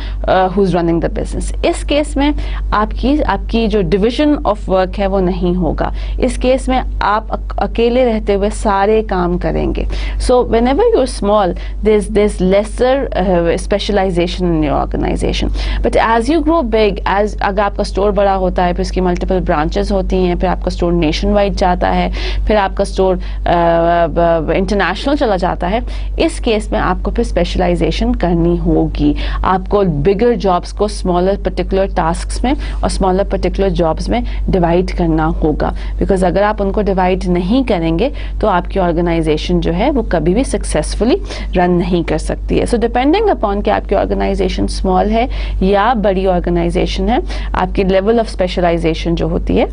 [SPEAKER 2] who is running the business. इस केस में आपकी जो डिविजन ऑफ वर्क है वो नहीं होगा. इस केस में आप अकेले रहते हुए सारे काम करेंगे. So whenever you're small there is lesser specialization in your organization. But as you grow big, as अगर आपका स्टोर बड़ा होता है, फिर इसकी मल्टीपल ब्रांचेस होती हैं, फिर आपका स्टोर नेशन वाइड जाता है, फिर आपका स्टोर इंटरनेशनल चला जाता है, इस केस में आपको फिर स्पेशलाइजेशन करनी होगी. आपको बिगर जॉब्स को स्मॉलर पर्टिकुलर टास्क्स में और स्मॉलर पर्टिकुलर जॉब्स में डिवाइड करना होगा. बिकॉज अगर आप उनको डिवाइड नहीं करेंगे तो आपकी ऑर्गेनाइजेशन जो है वो कभी भी सक्सेसफुली रन नहीं कर सकती है. सो डिपेंडिंग अपॉन कि आपकी ऑर्गेनाइजेशन स्मॉल है या बड़ी ऑर्गेनाइजेशन है, आपकी लेवल ऑफ स्पेशलाइजेशन जो होती है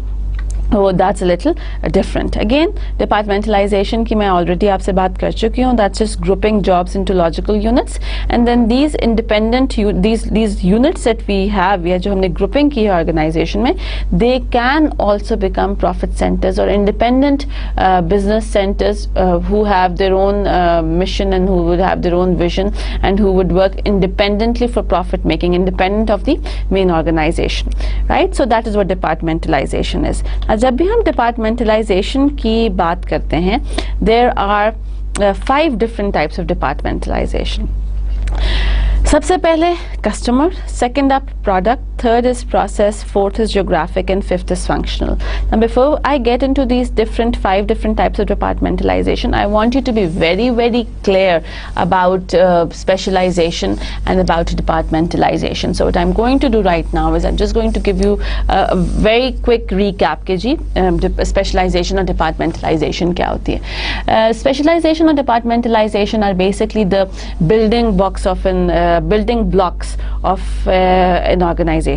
[SPEAKER 2] वो that's a little different. Again departmentalization की मैं ऑलरेडी आपसे बात कर चुकी हूँ. That's just grouping jobs into logical units and then these independent these units that we have, या जो हमने ग्रुपिंग की है ऑर्गेनाइजेशन में, they can also become profit centres और independent business centres who have their own mission and who would have their own vision and who would work independently for profit making, independent of the main organization, right? So that is what departmentalization is. जब भी हम departmentalisation की बात करते हैं, there are 5 different types of departmentalization. सबसे पहले customer, second up product, third is process, fourth is geographic and fifth is functional. Now before I get into these 5 different types of departmentalization, I want you to be very very clear about specialization and about departmentalization. So what I'm going to do right now is I'm just going to give you a very quick recap के जी specialization और departmentalization क्या होती है. Specialization और departmentalization are basically the building blocks of an organization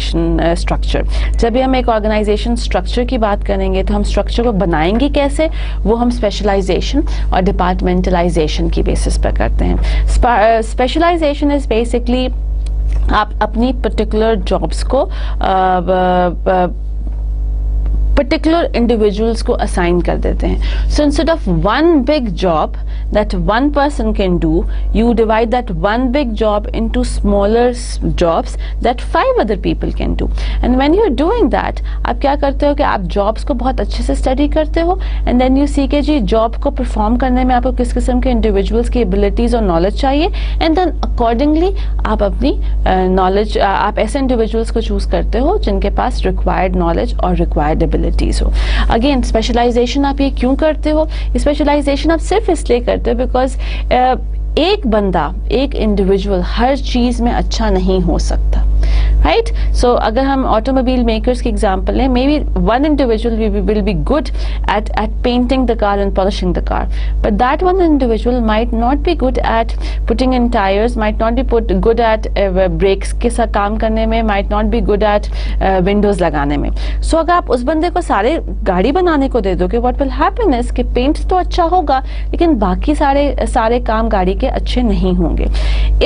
[SPEAKER 2] structure. जब भी हम एक ऑर्गेनाइजेशन स्ट्रक्चर की बात करेंगे तो हम स्ट्रक्चर को बनाएंगे कैसे, वो हम स्पेशलाइजेशन और डिपार्टमेंटलाइजेशन की बेसिस पर करते हैं. स्पेशलाइजेशन इज बेसिकली आप अपनी पर्टिकुलर जॉब्स को particular individuals को assign कर देते हैं. So instead of one big job that one person can do, you divide that one big job into smaller jobs that 5 other people can do. And when you're doing that, आप क्या करते हो कि आप jobs को बहुत अच्छे से study करते हो and then you see कि जी job को perform करने में आपको किस किस्म के individuals की abilities और knowledge चाहिए and then accordingly आप अपनी knowledge आप ऐसे individuals को choose करते हो जिनके पास required knowledge और required ability हो. अगेन स्पेशलाइजेशन आप ये क्यों करते हो? स्पेशलाइजेशन आप सिर्फ इसलिए करते हो बिकॉज एक बंदा, एक इंडिविजुअल हर चीज में अच्छा नहीं हो सकता, राइट? सो अगर हम ऑटोमोबाइल मेकर्स की एग्जांपल लें, maybe one individual will be good at painting the car and polishing the car, but that one individual might not be good at putting in tyres, might not be good at brakes के साथ काम करने में, might not be good at windows लगाने में. सो अगर आप उस बंदे को सारे गाड़ी बनाने को दे दोगे, व्हाट विल हैपन इज कि पेंट तो अच्छा होगा लेकिन बाकी सारे काम गाड़ी के अच्छे नहीं होंगे.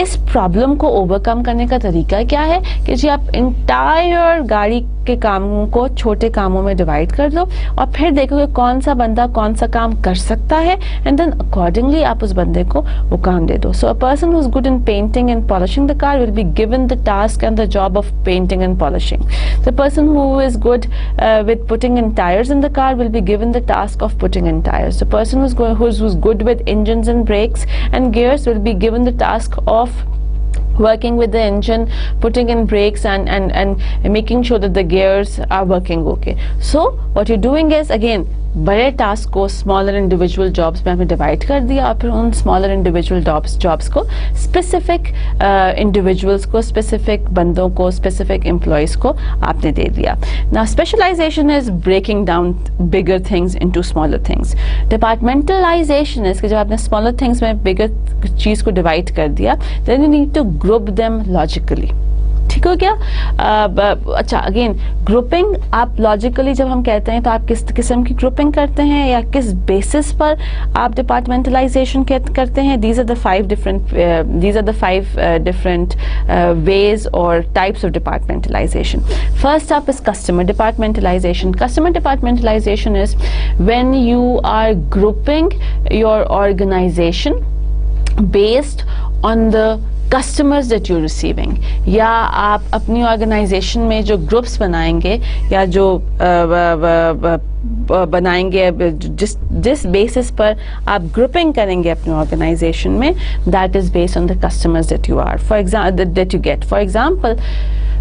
[SPEAKER 2] इस प्रॉब्लम को ओवरकम करने का तरीका क्या है कि जी आप इंटायर गाड़ी के कामों को छोटे कामों में डिवाइड कर दो और फिर देखोगे कौन सा बंदा कौन सा काम कर सकता है एंड देन अकॉर्डिंगली आप उस बंदे को वो काम दे दो. So a person who is good in painting and polishing the car will be given the task and the job of painting and polishing. The person who is good with putting in tires in the car will be given the task of putting in tires. The person who's good with engines and brakes and gears will be given the task of working with the engine, putting in brakes and making sure that the gears are working okay. So what you're doing is, again, बड़े task को smaller individual jobs में आपने divide कर दिया और फिर उन smaller individual jobs को स्पेसिफिक इंडिविजुअल्स को, स्पेसिफिक बंदों को, स्पेसिफिक एम्प्लॉयज को आपने दे दिया. Now specialization is breaking down bigger things into smaller things. Departmentalization is कि जब आपने स्मॉलर थिंग्स में बिगर चीज को डिवाइड कर दिया, then you need to group them logically. ठीक हो गया? अच्छा, अगेन ग्रुपिंग आप लॉजिकली जब हम कहते हैं तो आप किस किस्म की ग्रुपिंग करते हैं या किस बेसिस पर आप डिपार्टमेंटलाइजेशन करते हैं? These are the five different ways or types of departmentalization. First up is customer departmentalization. Customer departmentalization is when you are grouping your organization based on the customers that you receiving. या आप अपनी organization में जो groups बनाएंगे या जो बनाएंगे, जिस बेसिस पर आप ग्रुपिंग करेंगे अपनी ऑर्गेनाइजेशन में, that is based on the customers that you are, for example that you get. For example,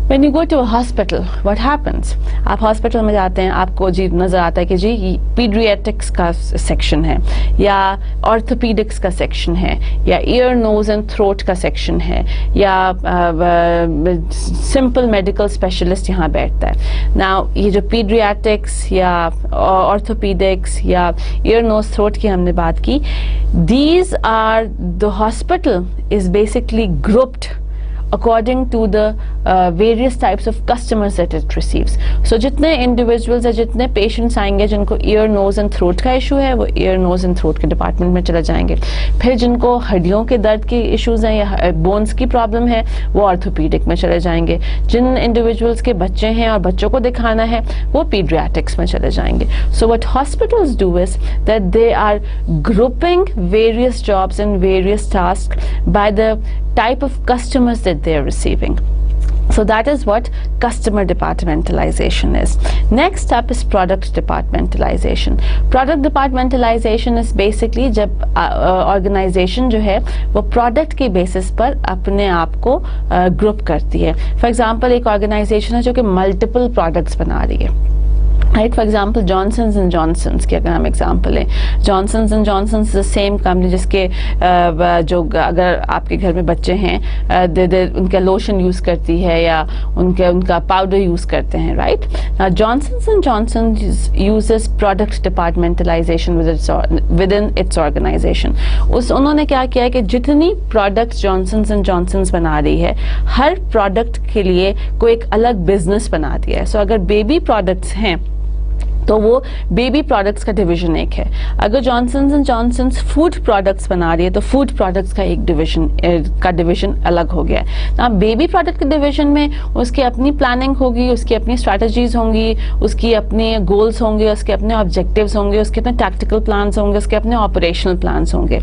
[SPEAKER 2] When you go to a hospital, what happens? आप हॉस्पिटल में जाते हैं, आपको जी नज़र आता है कि जी पीडियाट्रिक्स का सेक्शन है या ऑर्थोपीडिक्स का सेक्शन है या ईयर नोज एंड थ्रोट का सेक्शन है या सिंपल मेडिकल स्पेशलिस्ट यहाँ बैठता है. नाउ ये जो पीडियाट्रिक्स या ऑर्थोपीडिक्स या ईयर नोज थ्रोट की हमने बात की, these are the hospital is basically grouped according to the various types of customers that it receives. So जितने individuals या जितने patients आएंगे जिनको ear, nose and throat का issue है, वो ear, nose and throat के department में चले जाएंगे. फिर जिनको हड्डियों के दर्द के issues हैं या bones की problem है, वो orthopedic में चले जाएंगे. जिन individuals के बच्चे हैं और बच्चों को दिखाना है, वो pediatrics में चले जाएंगे. So what hospitals do is that they are grouping various jobs and various tasks by the type of customers that they are receiving. So that is what customer departmentalization is. Next up is product departmentalization. Product departmentalization is basically जब organization जो है वो product के basis पर अपने आप को group करती है. For example, एक organization है जो कि multiple products बना रही है. Right, for example, Johnson's and Johnson's की अगर हम एग्जाम्पल लें, Johnson's and Johnson's the same company जिसके जो अगर आपके घर में बच्चे हैं उनका लोशन यूज़ करती है या उनका पाउडर यूज़ करते हैं. Right, Johnson's and Johnson's uses product departmentalization within its organization. उन्होंने क्या किया है कि जितनी प्रोडक्ट्स Johnson's and Johnson's बना रही है, हर प्रोडक्ट के लिए कोई एक अलग बिजनेस बना दिया है. सो अगर बेबी प्रोडक्ट्स हैं तो वो बेबी प्रोडक्ट्स का डिवीजन एक है. अगर Johnson's and Johnson's food products बना रही है तो फूड प्रोडक्ट्स का एक डिवीजन अलग हो गया है. ना बेबी प्रोडक्ट के डिवीजन में उसकी अपनी प्लानिंग होगी, उसकी अपनी स्ट्रैटेजीज होंगी, उसकी अपने गोल्स होंगे, उसके अपने ऑब्जेक्टिव्स होंगे, उसके अपने टैक्टिकल प्लान्स होंगे, उसके अपने ऑपरेशनल प्लान्स होंगे.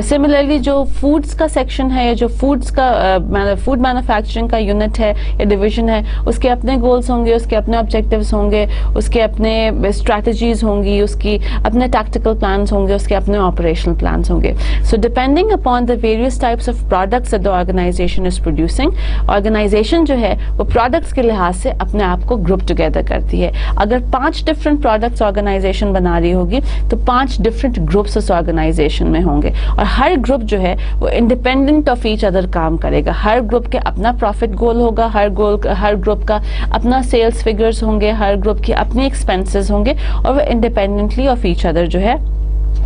[SPEAKER 2] सिमिलरली जो फूड्स का सेक्शन है या जो फूड मैन्युफैक्चरिंग का यूनिट है या डिवीजन है, उसके अपने गोल्स होंगे, उसके अपने ऑब्जेक्टिव्स होंगे, उसके अपने स्ट्रैटेजीज होंगी, उसकी अपने टैक्टिकल प्लान्स होंगे, उसके अपने ऑपरेशनल प्लान्स होंगे. So depending upon the various types of products that the organization is producing, organization जो है वो प्रोडक्ट्स के लिहाज से अपने आप को ग्रुप टुगेदर करती है. अगर 5 डिफरेंट प्रोडक्ट्स ऑर्गेनाइजेशन बना रही होगी तो 5 डिफरेंट ग्रुप्स उस ऑर्गेनाइजेशन में होंगे और हर ग्रुप जो है वो इंडिपेंडेंट ऑफ ईच अदर काम करेगा. हर ग्रुप के अपना प्रॉफिट गोल होगा, हर ग्रुप का अपना सेल्स फिगर्स होंगे, हर ग्रुप की अपनी एक्सपेंसेस होंगे और वो इंडिपेंडेंटली ऑफ ईच अदर जो है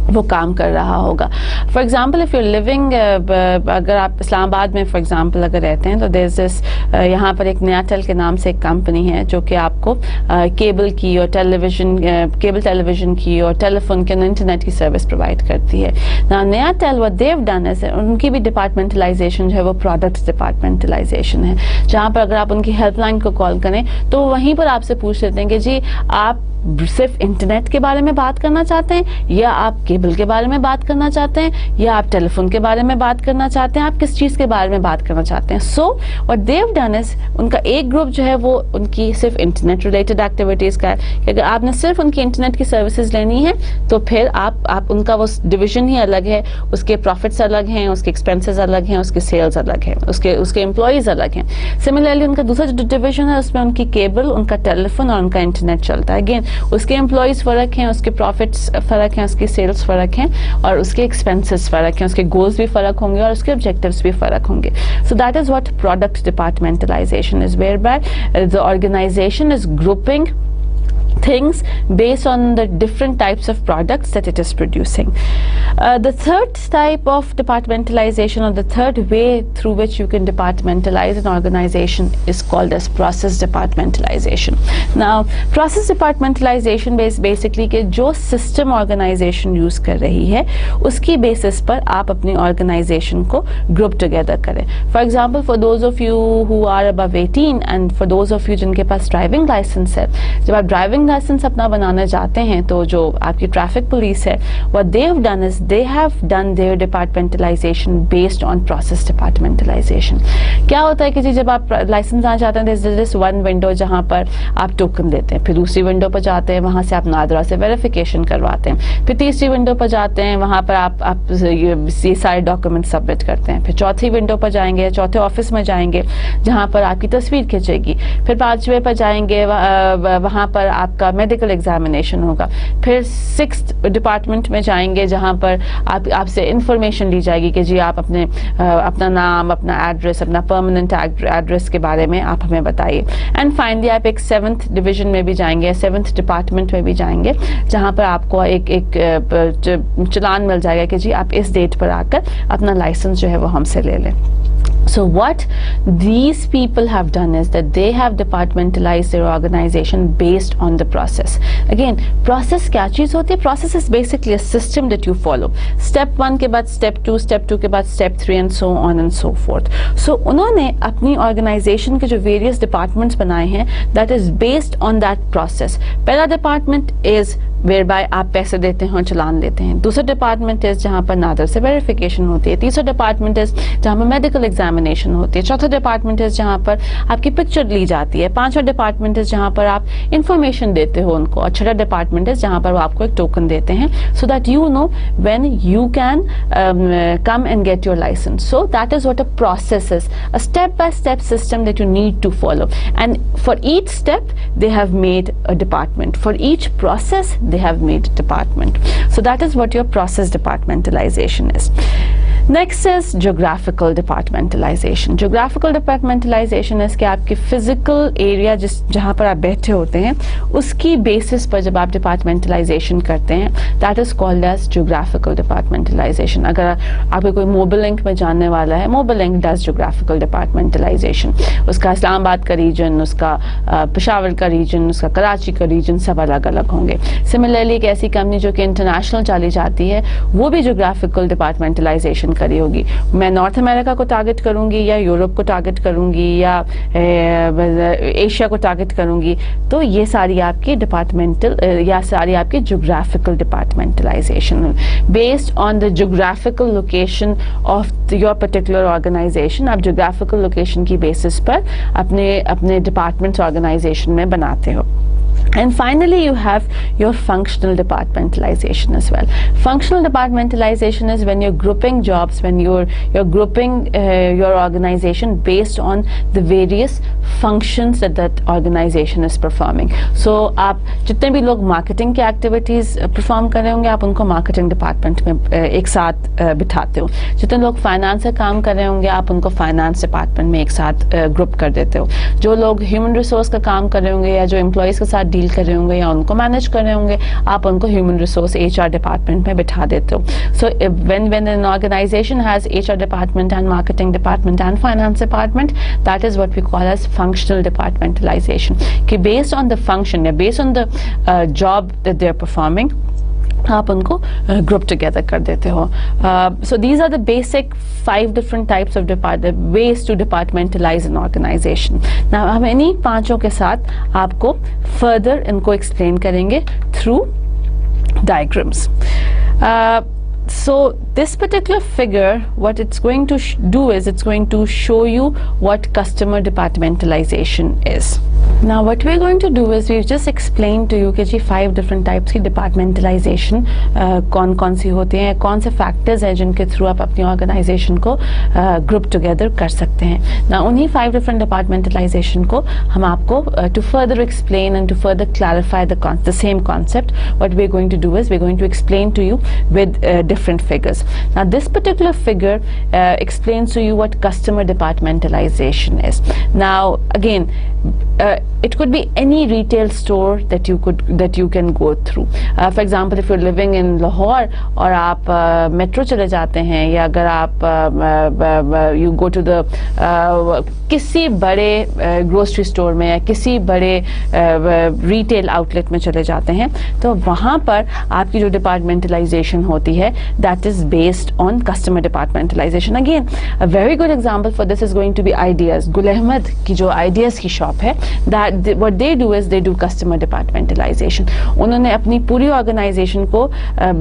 [SPEAKER 2] वो काम कर रहा होगा. For example, if you living, अगर आप इस्लामाबाद में फॉर एग्जाम्पल अगर रहते हैं तो देयर इज दिस, यहाँ पर एक नया टेल के नाम से एक कंपनी है जो कि आपको केबल की और केबल टेलीविजन की और टेलीफोन की और इंटरनेट की सर्विस प्रोवाइड करती है. नया tell what they have done is उनकी भी डिपार्टमेंटलाइजेशन जो है वो प्रोडक्ट्स डिपार्टमेंटलाइजेशन है, जहाँ पर अगर आप उनकी हेल्पलाइन को कॉल करें तो वहीं पर आपसे पूछ लेते हैं कि जी आप सिर्फ इंटरनेट के बारे में बात करना चाहते हैं, या आप केबल के बारे में बात करना चाहते हैं, या आप टेलीफोन के बारे में बात करना चाहते हैं, आप किस चीज़ के बारे में बात करना चाहते हैं. So what they have done is, उनका एक ग्रुप जो है वो उनकी सिर्फ इंटरनेट रिलेटेड एक्टिविटीज़ का है कि अगर आपने सिर्फ उनकी इंटरनेट की सर्विसेज लेनी है तो फिर आप उनका वो डिवीजन ही अलग है, उसके प्रॉफिट्स अलग हैं, उसके एक्सपेंसेस अलग हैं, उसके सेल्स अलग हैं, उसके एम्प्लॉयज़ अलग हैं. सिमिलरली उनका दूसरा जो डिवीजन है उसमें उनकी केबल, उनका टेलीफोन और उनका इंटरनेट चलता है. अगेन उसके एम्प्लॉयज़ फ़र्क हैं, उसके प्रॉफिट्स फ़र्क हैं, उसकी सेल्स फ़र्क हैं और उसके एक्सपेंसेस फ़र्क हैं, उसके गोल्स भी फ़र्क होंगे और उसके ऑब्जेक्टिव्स भी फ़र्क होंगे. So that is what product departmentalisation is, whereby the organization is grouping things based on the different types of products that it is producing. The third type of departmentalization, or the third way through which you can departmentalize an organization, is called as process departmentalization. Now process departmentalization basically कि जो system organization use कर रही है उसकी basis पर आप अपनी organization को group together करें. For example, for those of you who are above 18 and for those of you जिनके पास driving license है, जब आप driving लाइसेंस अपना बनाना चाहते हैं तो जो आपकी ट्रैफिक पुलिस है, what they have done is they have done their departmentalization based on process departmentalization. क्या होता है कि जी जब आप लाइसेंस बनाना चाहते हैं, there is one window जहाँ पर आप टोकन देते हैं, फिर दूसरी विंडो पर जाते हैं, वहाँ से आप नादरा से वेरिफिकेशन करवाते हैं, फिर तीसरी विंडो पर जाते हैं, वहाँ पर आप ये सारे डॉक्यूमेंट सबमिट करते हैं, फिर चौथी विंडो पर जाएंगे, चौथे ऑफिस में जाएंगे जहाँ पर आपकी तस्वीर खींचेगी, फिर पांचवें पर जाएंगे, वहाँ पर आपका मेडिकल एग्जामिनेशन होगा, फिर 6th डिपार्टमेंट में जाएंगे जहाँ पर आपसे इंफॉर्मेशन ली जाएगी कि जी आप अपना नाम, अपना एड्रेस, अपना परमानेंट एड्रेस के बारे में आप हमें बताइए. एंड फाइनली आप एक 7th डिवीजन में भी जाएंगे, 7th डिपार्टमेंट में भी जाएंगे जहाँ पर आपको एक चलान मिल जाएगा कि जी आप इस डेट पर आकर अपना लाइसेंस जो है वो हमसे ले लें. So what these people have done is that they have departmentalized their organization based on the process. Again, process क्या चीज़ होती है? Process is basically a system that you follow. Step 1 के बाद step 2, step 2 के बाद step 3 and so on and so forth. So उन्होंने अपनी organization के जो various departments बनाए हैं, that is based on that process. पहला department is whereby आप पैसे देते हैं और चलान लेते हैं. दूसरा डिपार्टमेंट इज जहाँ पर नादर से वेरिफिकेशन होती है. तीसरा डिपार्टमेंट इज जहाँ पर मेडिकल एग्जामिनेशन होती है. चौथा डिपार्टमेंट इज जहाँ पर आपकी पिक्चर ली जाती है. पांचवा डिपार्टमेंट इज जहाँ पर आप इंफॉर्मेशन देते हो उनको. और छठा डिपार्टमेंट इज जहाँ पर वो आपको एक टोकन देते हैं so that you know when you can come and get your licence. So that is what a process is, a step by step system that you need to follow. And for each step they have made a department. For each process they have made a department. So that is what your process departmentalization is. Next is geographical departmentalization. Geographical departmentalization is कि आपकी physical area जहाँ पर आप बैठे होते हैं उसकी basis पर जब आप departmentalization करते हैं, that is called as geographical departmentalization. अगर आपको कोई मोबाइल लिंक में जानने वाला है, mobile link does geographical departmentalization. उसका इस्लामाबाद का रीजन, उसका पेशावर का रीजन, उसका कराची का रीजन सब अलग अलग होंगे. सिमिलरली एक ऐसी कंपनी जो कि इंटरनेशनल चली जाती है वो भी geographical departmentalization करी होगी. मैं नॉर्थ अमेरिका को टारगेट करूंगी या यूरोप को टारगेट करूंगी या एशिया को टारगेट करूंगी, तो ये सारी आपकी डिपार्टमेंटल या सारी आपकी geographical departmentalization based on the geographical location of your particular organization. आप ज्योग्राफिकल लोकेशन की बेसिस पर अपने डिपार्टमेंट्स ऑर्गेनाइजेशन में बनाते हो. And finally you have your functional departmentalization as well. Functional departmentalization is when you're grouping jobs, when you're grouping your organization based on the various functions that organization is performing. So आप जितने भी लोग marketing के activities perform कर रहे होंगे आप उनको marketing department में एक साथ बिठाते हो. जितने लोग finance से काम कर रहे होंगे आप उनको finance department में एक साथ group कर देते हो. जो लोग human resource का काम कर रहे होंगे या जो employees के साथ डील कर रहे होंगे या उनको मैनेज कर रहे होंगे आप उनको ह्यूमन रिसोर्स HR डिपार्टमेंट में बिठा देते हो. So when an organization has HR department and marketing department and finance department, that is what we call as functional departmentalization. कि बेस्ड ऑन द फंक्शन या based on the job that they are performing आप उनको group together कर देते हो. So these are the basic 5 different types of ways to departmentalize an organization. Now हम इन्हीं 5 के साथ आपको further इनको explain करेंगे through diagrams. So this particular figure, what it's going to do is it's going to show you what customer departmentalization is. Now what we're going to do is we've just explained to you कि जी 5 different types की departmentalization कौन कौन सी होती हैं, कौन से factors हैं जिनके through आप अपनी organization को group together कर सकते हैं. Now उन्हीं 5 different departmentalization को हम आपको to further explain and to further clarify the same concept, what we're going to do is we're going to explain to you with different figures. Now this particular figure explains to you what customer departmentalization is. Now again, it could be any retail store that you can go through. For example, if you're living in Lahore और आप metro चले जाते हैं, या अगर आप you go to the किसी बड़े grocery store में या किसी बड़े retail outlet में चले जाते हैं, तो वहाँ पर आपकी जो departmentalization होती है, that is based on customer departmentalization. Again, a very good example for this is going to be Ideas. Gul Ahmed की जो Ideas की shop है, that what they do is they do customer departmentalization. उन्होंने अपनी पूरी organization को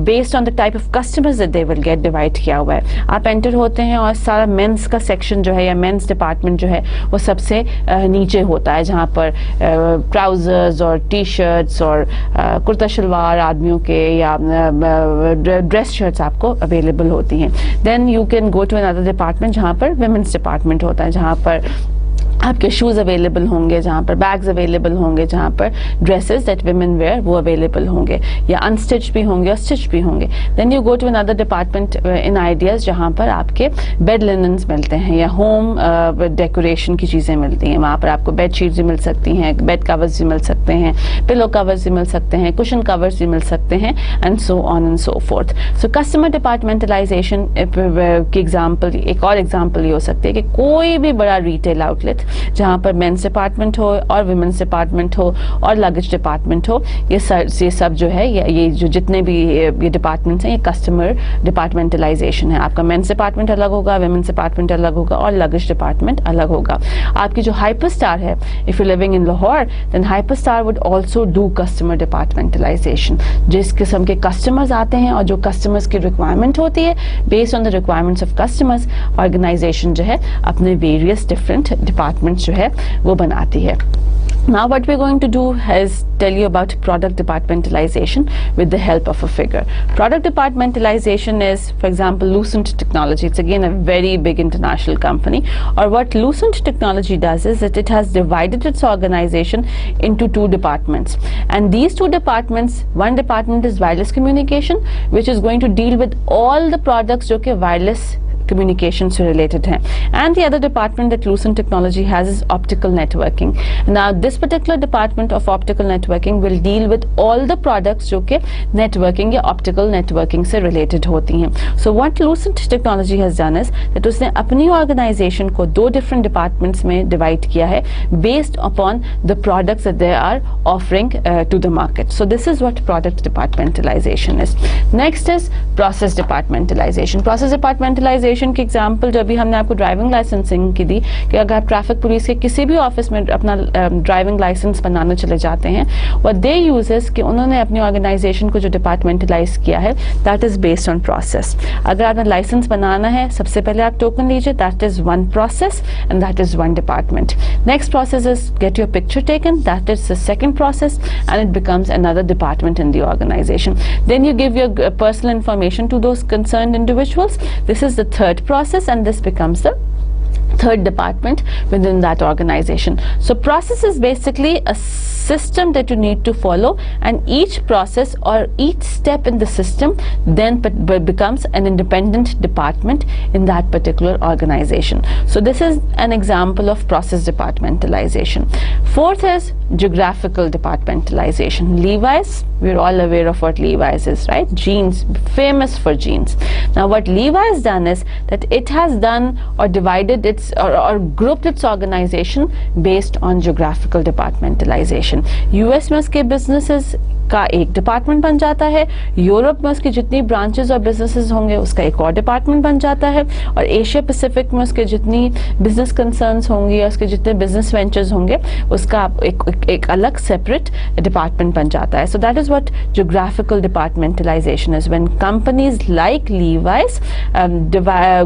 [SPEAKER 2] based on the type of customers that they will get divide किया हुआ है. आप enter होते हैं और सारा men's का section जो है या men's department जो है वो सबसे नीचे होता है, जहाँ पर trousers और t-shirts और कुर्ता शलवार आदमियों के या dress shirts आपको available होती हैं. Then you can go to another department जहाँ पर women's department होता है, जहाँ पर आपके शूज़ अवेलेबल होंगे, जहाँ पर बैग्स अवेलेबल होंगे, जहाँ पर ड्रेसेस दैट विमेन वेयर वो अवेलेबल होंगे, या अनस्टिच भी होंगे और स्टिच भी होंगे. Then you go to another department in Ideas जहाँ पर आपके बेड लिनन्स मिलते हैं या होम डेकोरेशन की चीज़ें मिलती हैं. वहाँ पर आपको बेड शीट्स भी मिल सकती हैं, बेड कवर्स भी मिल सकते हैं, पिलो कवर्स भी मिल सकते हैं, कुशन कवर्स भी मिल सकते हैं, and so on and so fourth. So customer departmentalisation की एग्जाम्पल, एक और एग्जाम्पल ये हो सकती है कि कोई भी बड़ा रिटेल आउटलेट जहाँ पर मेंस डिपार्टमेंट हो और वुमेन्स डिपार्टमेंट हो और लगेज डिपार्टमेंट हो, ये सब जो है ये जो जितने भी ये डिपार्टमेंट्स हैं, ये कस्टमर डिपार्टमेंटलाइजेशन है. आपका मेंस डिपार्टमेंट अलग होगा, वुमेन्स डिपार्टमेंट अलग होगा और लगेज डिपार्टमेंट अलग होगा. आपकी जो हाइपर स्टार है, if you living in Lahore, then Hyperstar would also do customer departmentalization. जिस किस्म के कस्टमर्स आते हैं और जो कस्टमर्स की रिक्वायरमेंट होती है, based on the requirements of customers, organization जो है अपने वेरियस डिफरेंट डिपार्टमेंट्स जो है वो बनाती है. Now what we're going to do is tell you about product departmentalization with the help of a figure. Product departmentalization is, for example, Lucent Technology. It's again a very big international company. Or what Lucent Technology does is that it has divided its organization into 2 departments. And these 2 departments, one department is wireless communication, which is going to deal with all the products जो कि wireless communication से related हैं, and the other department that Lucent Technology has is optical networking. Now this particular department of optical networking will deal with all the products जो कि networking या optical networking से related होती हैं. So what Lucent Technology has done is that उसने अपनी organization को 2 different departments में divide किया है based upon the products that they are offering to the market. So this is what product departmentalization is. Next is process departmentalization. Process departmentalization की example जो अभी हमने आपको ड्राइविंग लाइसेंसिंग की दी, कि अगर आप ट्रैफिक पुलिस के किसी भी ऑफिस में अपना ड्राइविंग लाइसेंस बनाने चले जाते हैं, व्हाट दे यूज इज कि उन्होंने अपनी ऑर्गेनाइजेशन को जो डिपार्टमेंटलाइज किया है, that is based on process. अगर आपने लाइसेंस बनाना है, सबसे पहले आप टोकन लीजिए, that is 1 process and that is 1 department. Next process is get your picture taken, that is the second process and it becomes another department in the organization. Then you give your personal information to those concerned individuals. This is the third process and this becomes the third department within that organization. So process is basically a system that you need to follow, and each process or each step in the system then becomes an independent department in that particular organization. So this is an example of process departmentalization. Fourth is geographical departmentalization. Levi's, we're all aware of what Levi's is, right? Jeans, famous for jeans. Now what Levi's done is that it has done or divided its or grouped its organization based on geographical departmentalization. US में उसके businesses का एक department बन जाता है, Europe में उसकी जितनी ब्रांचेस और बिजनेसेस होंगे उसका एक और डिपार्टमेंट बन जाता है, और एशिया पैसिफिक में उसके जितनी बिजनेस कंसर्न्स होंगी या उसके जितने बिजनेस वेंचर्स होंगे उसका एक अलग सेपरेट डिपार्टमेंट बन जाता है. सो that is what geographical departmentalisation is, when companies like Levi's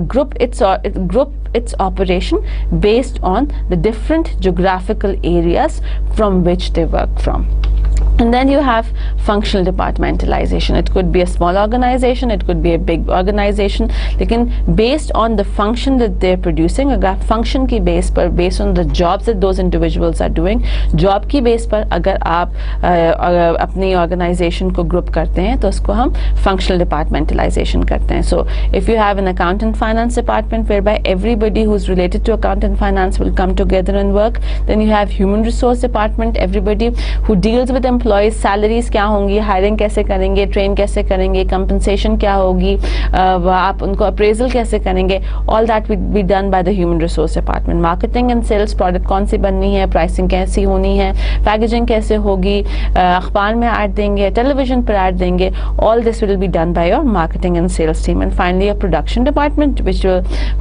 [SPEAKER 2] group its operation based on the different geographical areas from which they work from. And then you have functional departmentalization. It could be a small organization, it could be a big organization, लेकिन based on the function that they're producing, अगर आप function की base पर, based on the jobs that those individuals are doing, job की base पर अगर आप अपनी organization को group करते हैं तो उसको हम functional departmentalization करते हैं. So if you have an accountant finance department whereby everybody who's related to accountant finance will come together and work, then you have human resource department, everybody who deals with employees, salaries क्या होंगी, hiring कैसे करेंगे, train कैसे करेंगे, compensation क्या होगी, आप उनको अप्रेजल कैसे करेंगे, all that will be done by the human resource department. Marketing and sales, product कौन सी बननी है, प्राइसिंग कैसी होनी है, पैकेजिंग कैसे होगी, अखबार में ऐड देंगे, टेलीविजन पर ऐड देंगे, all this will be done by your marketing and sales team. And finally a production department which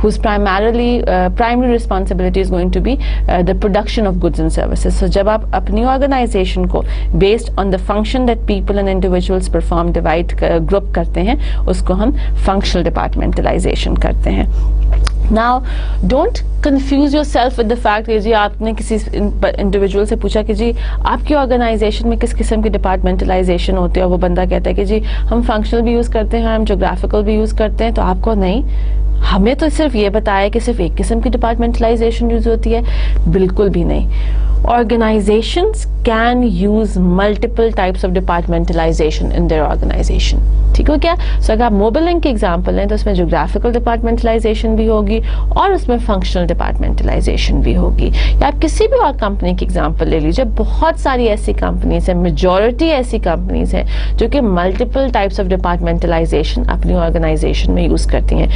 [SPEAKER 2] whose primary responsibility is going to be the production of goods and services. So जब आप अपनी organisation को based on the function that people and individuals perform divide group करते हैं उसको हम functional departmentalization करते हैं. Now don't confuse yourself with the fact कि जी आपने किसी इंडिविजुअल से पूछा कि जी आपकी ऑर्गेनाइजेशन में किस किस्म की डिपार्टमेंटलाइजेशन होती है और वो बंदा कहता है कि जी हम फंक्शनल भी यूज़ करते हैं, हम जोग्राफिकल भी यूज़ करते हैं, तो आपको नहीं, हमें तो सिर्फ ये बताया कि सिर्फ एक किस्म की डिपार्टमेंटलाइजेशन यूज होती है. बिल्कुल भी नहीं. Organizations can use multiple types of departmentalization in their organization. ठीक हो क्या? So अगर आप मोबिलिंग की एग्जाम्पल लें तो उसमें जोग्राफिकल डिपार्टमेंटलाइजेशन भी होगी और उसमें फंक्शनल डिपार्टमेंटलाइजेशन भी होगी. या आप किसी भी और कंपनी की एग्जाम्पल ले लीजिए, बहुत सारी ऐसी कंपनीज हैं, मेजॉरिटी ऐसी कंपनीज हैं जो कि मल्टीपल टाइप्स ऑफ डिपार्टमेंटलाइजेशन अपनी ऑर्गेनाइजेशन में यूज करती हैं.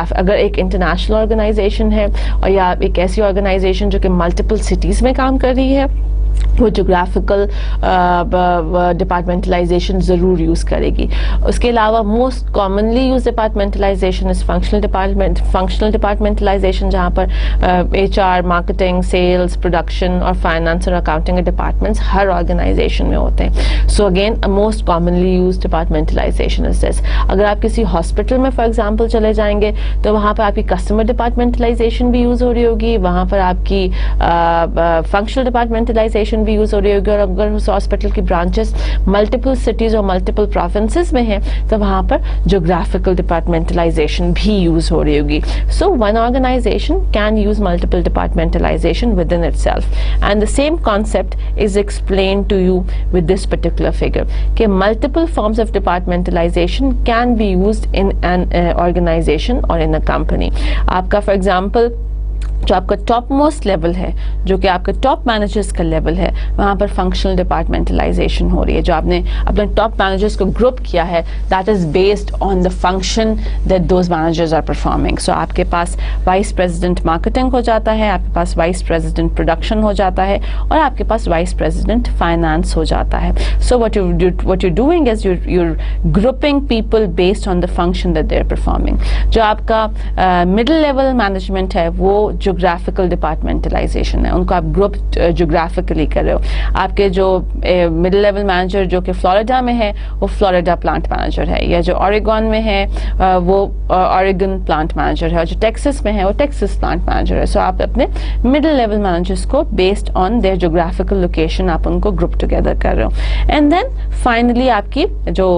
[SPEAKER 2] अगर एक इंटरनेशनल ऑर्गेनाइजेशन है और या एक ऐसी ऑर्गेनाइजेशन जो कि मल्टीपल सिटीज में काम कर रही है, वो जोग्राफिकल डिपार्टमेंटलाइजेशन ज़रूर यूज़ करेगी. उसके अलावा most commonly use departmentalisation is functional departmentalisation, जहाँ पर HR, मार्केटिंग, सेल्स, प्रोडक्शन और फाइनेंस और अकाउंटिंग के डिपार्टमेंट्स हर ऑर्गेनाइजेशन में होते हैं. So again most commonly use departmentalisation is this. अगर आप किसी हॉस्पिटल में फॉर एग्जाम्पल चले जाएंगे तो वहाँ पर आपकी कस्टमर डिपार्टमेंटलाइजेशन भी यूज़ हो रही होगी, वहाँ पर आपकी फंक्शनल डिपार्टमेंटलाइजेशन भी यूज हो रही होगी. और अगर उस हॉस्पिटल की ब्रांचेस मल्टीपल सिटीज और मल्टीपल प्रोविंसेस में हैं तो वहां पर ज्योग्राफिकल डिपार्टमेंटलाइजेशन भी यूज हो रही होगी. So one organization can use multiple departmentalization within itself, and the same concept is explain to you with this particular figure कि multiple forms of departmentalization can be used in an organization और in a company. आपका for example जो आपका top most level है, जो कि आपका top managers का लेवल है, वहाँ पर फंक्शनल डिपार्टमेंटलाइजेशन हो रही है. जो आपने अपने टॉप मैनेजर्स को ग्रुप किया है, that is based on the function that those managers are performing. So आपके पास वाइस प्रेसिडेंट मार्केटिंग हो जाता है, आपके पास वाइस प्रेसिडेंट प्रोडक्शन हो जाता है और आपके पास वाइस प्रेसिडेंट फाइनेंस हो जाता है. So what you doing is you're grouping people based on the function that they're performing. जो आपका मिडिल लेवल मैनेजमेंट है वो ज्योग्राफिकल डिपार्टमेंटलाइजेशन है, उनको आप ग्रुप ज्योग्राफिकली कर रहे हो. आपके जो मिडिल लेवल मैनेजर जो कि फ्लोरिडा में है वो फ्लोरिडा प्लांट मैनेजर है, या जो ऑरेगन में है वो ऑरेगन प्लांट मैनेजर है, और जो टेक्सास में है वो टेक्सास प्लांट मैनेजर है. सो आप अपने मिडिल लेवल मैनेजर्स को based on their geographical location आप उनको ग्रुप टुगेदर कर रहे हो. एंड देन फाइनली आपकी जो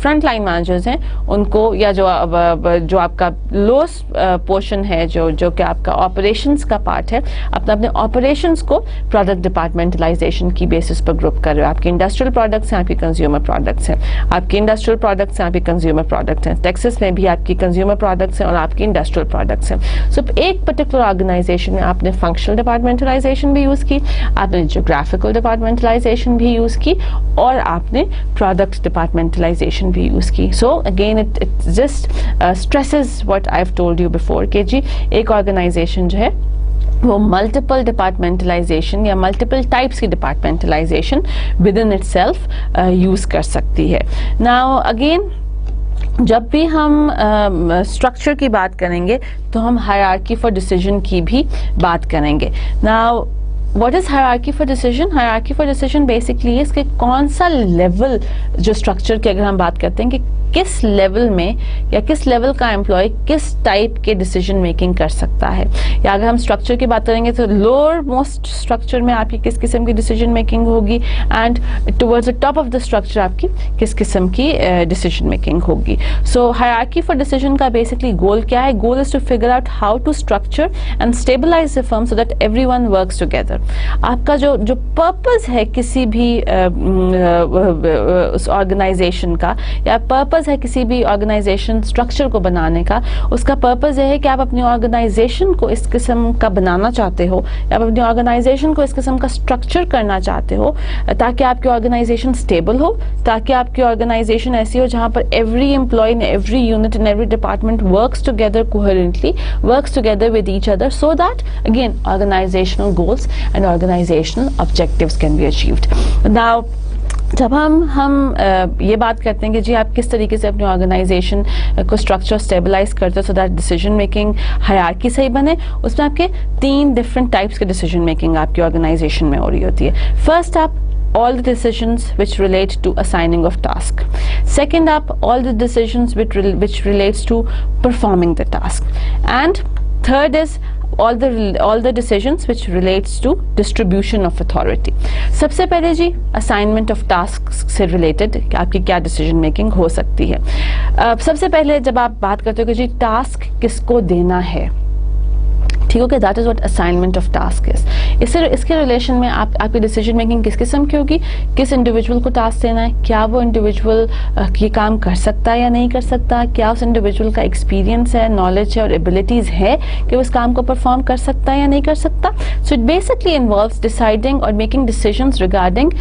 [SPEAKER 2] फ्रंट लाइन मैनेजर्स हैं उनको, या जो आपका लोएस्ट पोर्शन है जो कि आपका ऑपरेशंस का पार्ट है, अपने ऑपरेशंस को प्रोडक्ट डिपार्टमेंटलाइजेशन की बेसिस पर ग्रुप कर रहे हो. आपके इंडस्ट्रियल प्रोडक्ट्स हैं, आपके कंज्यूमर प्रोडक्ट्स हैं, आपके इंडस्ट्रियल प्रोडक्ट्स हैं, आपके कंज्यूमर प्रोडक्ट्स हैं. टेक्सास में भी आपकी कंज्यूमर प्रोडक्ट्स हैं और आपकी इंडस्ट्रियल प्रोडक्ट्स हैं. सो एक पर्टिकुलर ऑर्गेनाइजेशन में आपने फंक्शनल डिपार्टमेंटलाइजेशन भी यूज की, आपने ज्योग्राफिकल डिपार्टमेंटलाइजेशन भी यूज की और आपने प्रोडक्ट डिपार्टमेंटलाइजेशन भी यूज की. So again it just stresses what I have told you before कि जी एक ऑर्गेनाइजेशन जो है वो मल्टीपल डिपार्टमेंटलाइजेशन या मल्टीपल टाइप्स की departmentalisation within itself use कर सकती है. नाउ अगेन जब भी हम स्ट्रक्चर की बात करेंगे तो हम हायरार्की फॉर डिसीजन की भी बात करेंगे. Now what is hierarchy for decision? Hierarchy for decision basically इसके कौन सा लेवल, जो स्ट्रक्चर की अगर हम बात करते हैं कि किस लेवल में या किस लेवल का एम्प्लॉय किस टाइप के डिसीजन मेकिंग कर सकता है, या अगर हम स्ट्रक्चर की बात करेंगे तो लोअर मोस्ट स्ट्रक्चर में आपकी किस किस्म की डिसीजन मेकिंग होगी and towards the top of the structure आपकी किस किस्म की डिसीजन मेकिंग होगी. सो हायरार्की फॉर डिसीजन का बेसिकली गोल क्या है? Goal is to figure out how to structure and stabilize the firm so that everyone works together. आपका जो पर्पस है किसी भी उस ऑर्गेनाइजेशन का, या पर्पस है किसी भी ऑर्गेनाइजेशन स्ट्रक्चर को बनाने का, उसका पर्पस ये है कि आप अपनी ऑर्गेनाइजेशन को इस किस्म का बनाना चाहते हो, या आप अपनी ऑर्गेनाइजेशन को इस किस्म का स्ट्रक्चर करना चाहते हो ताकि आपकी ऑर्गेनाइजेशन स्टेबल हो, ताकि आपकी ऑर्गेनाइजेशन ऐसी हो जहां पर every employee in every unit in every department works together coherently, works together with each other, so that again organizational goals and organizational objectives can be achieved. Now जब हम ये बात करते हैं कि जी आप किस तरीके से अपनी ऑर्गेनाइजेशन को स्ट्रक्चर स्टेबलाइज करते हो so that decision making hierarchy सही बने, उसमें आपके 3 डिफरेंट टाइप्स के डिसीजन मेकिंग आपकी ऑर्गेनाइजेशन में हो रही होती है. फर्स्ट आप all the decisions which relate to assigning of task. Second up, all the decisions which relates to performing the task. And third is all the decisions which relates to distribution of authority. सबसे पहले जी assignment of tasks से related कि आपकी क्या decision making हो सकती है. सबसे पहले जब आप बात करते हो कि जी task किसको देना है, ठीक है, that is what assignment of task is. इसके रिलेशन में आपकी डिसीजन मेकिंग किस किस्म की होगी, किस इंडिविजुअल को टास्क देना है, क्या वो इंडिविजुअल ये काम कर सकता है या नहीं कर सकता, क्या उस इंडिविजुअल का एक्सपीरियंस है, नॉलेज है और एबिलिटीज है कि वो इस काम को परफॉर्म कर सकता है या नहीं कर सकता. So it basically involves deciding और making decisions regarding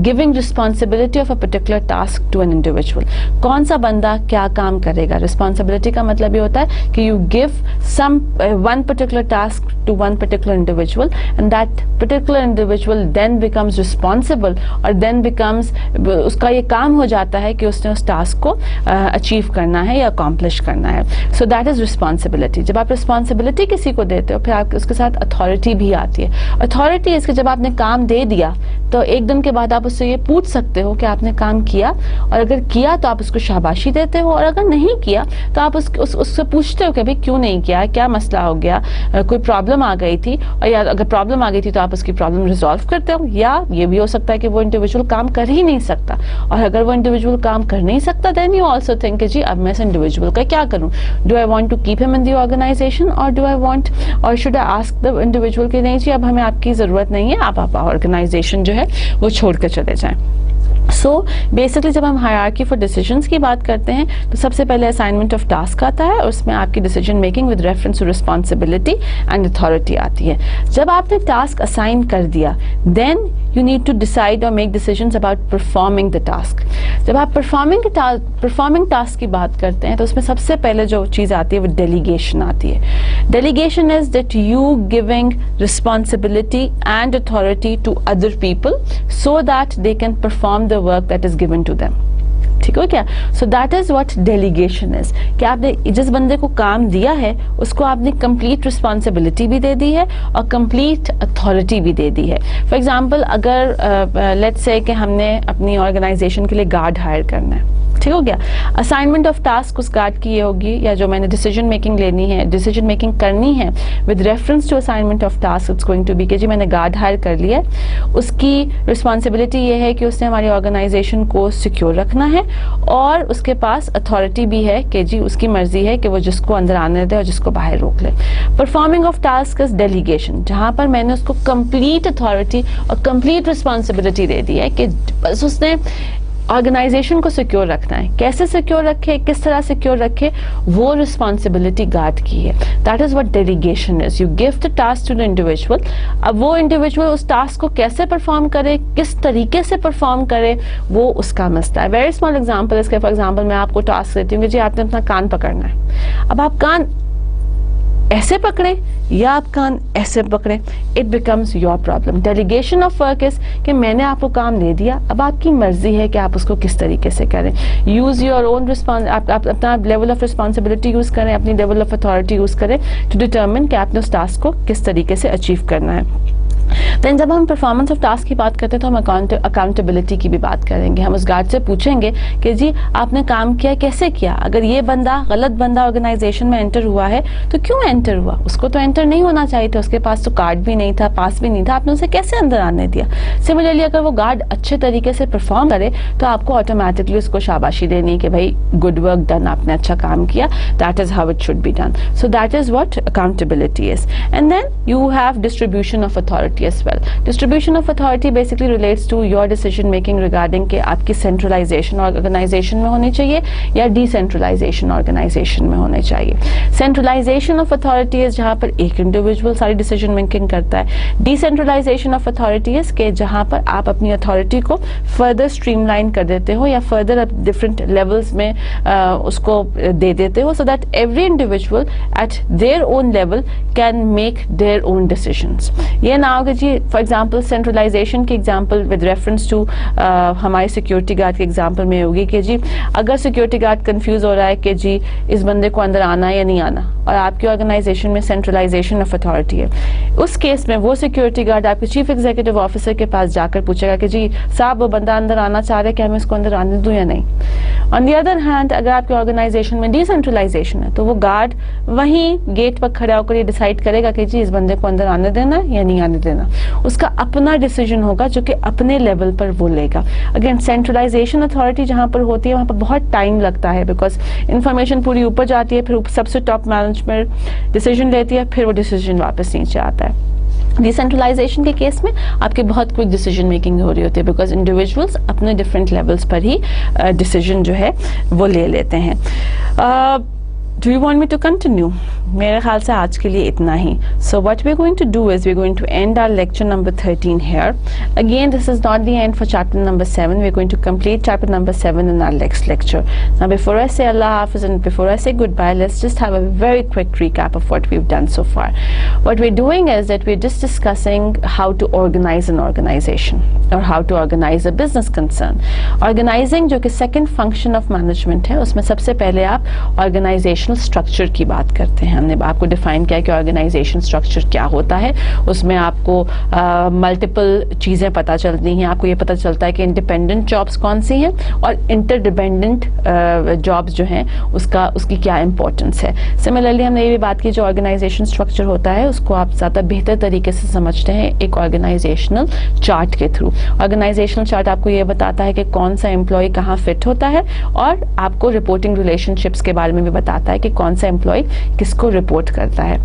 [SPEAKER 2] giving responsibility of a particular task to an individual. कौन सा बंदा क्या काम करेगा. रिस्पॉन्सिबिलिटी का मतलब ये होता है कि you give someone particular task to one particular individual and that particular individual then becomes responsible और then becomes उसका ये काम हो जाता है कि उसने उस टास्क को अचीव करना है या अकॉम्प्लिश करना है. सो दैट इज रिस्पॉन्सिबिलिटी. जब आप रिस्पॉन्सिबिलिटी किसी को देते हो फिर आप उसके साथ अथॉरिटी भी आती है. अथॉरिटी इसके जब आपने काम दे दिया तो एक दिन के बाद आप उससे ये पूछ सकते हो कि आपने काम किया, और अगर किया तो आप उसको शाबाशी देते हो, और अगर नहीं किया तो आप उससे पूछते हो कि भाई क्यों नहीं किया, क्या मसला हो गया, कोई प्रॉब्लम आ गई थी, और या अगर प्रॉब्लम आ गई थी तो आप उसकी प्रॉब्लम रिजॉल्व करते हो. या ये भी हो सकता है कि वो इंडिविजुअल काम कर ही नहीं सकता, और अगर वो इंडिविजुअल काम कर नहीं सकता देन यू ऑल्सो थिंक कि जी अब मैं इस इंडिविजुअल का क्या करूं. Do I want to keep him in the organization और डू आई वांट और should I ask the individual कि नहीं जी अब हमें आपकी जरूरत नहीं है, आप ऑर्गेनाइजेशन जो है वो छोड़ कर चले जाएं. सो बेसिकली जब हम हायरार्की फॉर डिसीजंस की बात करते हैं तो सबसे पहले असाइनमेंट ऑफ टास्क आता है, और उसमें आपकी decision making with reference to responsibility and authority आती है. जब आपने टास्क असाइन कर दिया then you need to decide और make decisions about performing the task. जब आप परफॉर्मिंग टास्क की बात करते हैं तो उसमें सबसे पहले जो चीज़ आती है वो डेलीगेशन आती है. Delegation is that you giving responsibility and authority to other people so that they can perform the work that is given to them. ठीक हो क्या? So that is what delegation is. कि आपने जिस बंदे को काम दिया है उसको आपने कंप्लीट रिस्पॉन्सिबिलिटी भी दे दी है और कंप्लीट अथॉरिटी भी दे दी है. फॉर एग्जांपल अगर लेट्स से कि हमने अपनी ऑर्गेनाइजेशन के लिए गार्ड हायर करना है, ठीक हो गया. असाइनमेंट ऑफ टास्क उस गार्ड की ये होगी, या जो मैंने डिसीजन मेकिंग लेनी है, डिसीजन मेकिंग करनी है with reference to assignment of task, it's going to be कि जी मैंने गार्ड हायर कर लिया है. उसकी रिस्पॉन्सिबिलिटी ये है कि उसने हमारी ऑर्गेनाइजेशन को सिक्योर रखना है, और उसके पास अथॉरिटी भी है कि जी उसकी मर्जी है कि वो जिसको अंदर आने दे और जिसको बाहर रोक ले. Performing of task is delegation, जहां पर मैंने उसको कंप्लीट अथॉरिटी और कंप्लीट रिस्पॉन्सिबिलिटी दे दी है कि बस उसने ऑर्गेनाइजेशन को सिक्योर रखना है. कैसे सिक्योर रखे, किस तरह सिक्योर रखे, वो रिस्पॉन्सिबिलिटी गार्ड की है. That is what delegation is. You give the task to the individual. अब वो इंडिविजुअल उस टास्क को कैसे परफॉर्म करे, किस तरीके से परफॉर्म करे, वो उसका मसला है. वेरी स्मॉल एग्जाम्पल इसके. फॉर एग्जाम्पल मैं आपको टास्क देती हूँ कि जी आपने अपना कान पकड़ना है. अब आप कान ऐसे पकड़े या आप कान ऐसे पकड़े, it becomes your problem. Delegation of work is कि मैंने आपको काम दे दिया, अब आपकी मर्जी है कि आप उसको किस तरीके से करें। यूज योर ओन आप अपना लेवल ऑफ रिस्पॉन्सिबिलिटी यूज करें, अपनी लेवल ऑफ अथॉरिटी यूज करें टू डिटर्मिन कि आपने उस टास्क को किस तरीके से अचीव करना है। देन जब हम परफॉर्मेंस ऑफ टास्क की बात करते हैं तो हम अकाउंटेबिलिटी की भी बात करेंगे। हम उस गार्ड से पूछेंगे कि जी आपने काम किया, कैसे किया, अगर ये बंदा गलत बंदा ऑर्गेनाइजेशन में एंटर हुआ है तो क्यों एंटर हुआ, उसको तो एंटर नहीं होना चाहिए था, उसके पास तो कार्ड भी नहीं था, पास भी नहीं था, आपने उसे कैसे अंदर आने दिया। सिमिलरली अगर वो गार्ड अच्छे तरीके से परफॉर्म करे तो आपको ऑटोमेटिकली उसको शाबाशी देनी कि भाई गुड वर्क डन, आपने अच्छा काम किया, that is how it should be done. So that is what accountability is. And then you have distribution of authority as well. Distribution of authority basically relates to your decision making regarding कि आपकी centralization organization में होनी चाहिए या decentralization organization में होने चाहिए। Centralization of authority is जहाँ पर एक individual सारी decision making करता है। Decentralization of authority is के जहाँ पर आप अपनी authority को further streamline कर देते हो या further different levels में उसको दे देते हो so that every individual at their own level can make their own decisions। ये ना हो कि जी फॉर एग्जाम्पल सेंट्रलाइजेशन की एग्जाम्पल विद रेफरेंस टू हमारे सिक्योरिटी गार्ड के एग्जाम्पल में होगी कि जी अगर सिक्योरिटी गार्ड कंफ्यूज हो रहा है कि जी इस बंदे को अंदर आना है या नहीं आना और आपकी ऑर्गेनाइजेशन में सेंट्रलाइजेशन ऑफ अथॉरिटी है, उस केस में वो सिक्योरिटी गार्ड आपके चीफ एग्जीक्यूटिव ऑफिसर के पास जाकर पूछेगा कि जी साहब वो बंदा अंदर आना चाह रहा है, क्या मैं इसको अंदर आने दूं या नहीं। ऑन दी अदर हैंड अगर आपकी ऑर्गेनाइजेशन में डिसेंट्रलाइजेशन है तो वो गार्ड वहीं गेट पर खड़ा होकर ये डिसाइड करेगा कि जी इस बंदे को अंदर आने देना है या नहीं आने देना, उसका अपना डिसीजन होगा जो कि अपने लेवल पर वो लेगा। अगेन सेंट्रलाइजेशन अथॉरिटी जहां पर होती है वहां पर बहुत टाइम लगता है बिकॉज इंफॉर्मेशन पूरी ऊपर जाती है, फिर सबसे टॉप मैनेजमेंट डिसीजन लेती है, फिर वो डिसीजन वापस नीचे आता है। डिसेंट्रलाइजेशन के केस में आपके बहुत क्विक डिसीजन मेकिंग हो रही होती है बिकॉज इंडिविजुअल्स अपने डिफरेंट लेवल्स पर ही डिसीजन जो है वो ले लेते हैं। Do you want me to continue? मेरे ख्याल से आज के लिए इतना ही। So what we're going to do is we're going to end our lecture number 13 here. Again, this is not the end for chapter number 7. We're going to complete chapter number 7 in our next lecture. Now before I say Allah Hafiz and before I say goodbye, let's just have a very quick recap of what we've done so far. What we're doing is that we're just discussing how to organize an organization or how to organize a business concern. Organizing जो कि second function of management है, उसमें सबसे पहले आप organization structure की बात करते हैं। हमने आपको डिफाइन किया कि ऑर्गेनाइजेशन स्ट्रक्चर क्या होता है, उसमें आपको मल्टीपल चीज़ें पता चलती हैं। आपको ये पता चलता है कि इंडिपेंडेंट जॉब्स कौन सी हैं और इंटरडिपेंडेंट जॉब्स जो हैं उसकी क्या इंपॉर्टेंस है। सिमिलरली हमने ये भी बात की जो ऑर्गेनाइजेशन स्ट्रक्चर होता है उसको आप ज़्यादा बेहतर तरीके से समझते हैं एक ऑर्गेनाइजेशनल चार्ट के थ्रू। ऑर्गेनाइजेशनल चार्ट आपको ये बताता है कि कौन सा एम्प्लॉय कहाँ फिट होता है और आपको रिपोर्टिंग रिलेशनशिप्स के बारे में भी बताता है कि कौन सा एम्प्लॉय किसको रिपोर्ट करता है।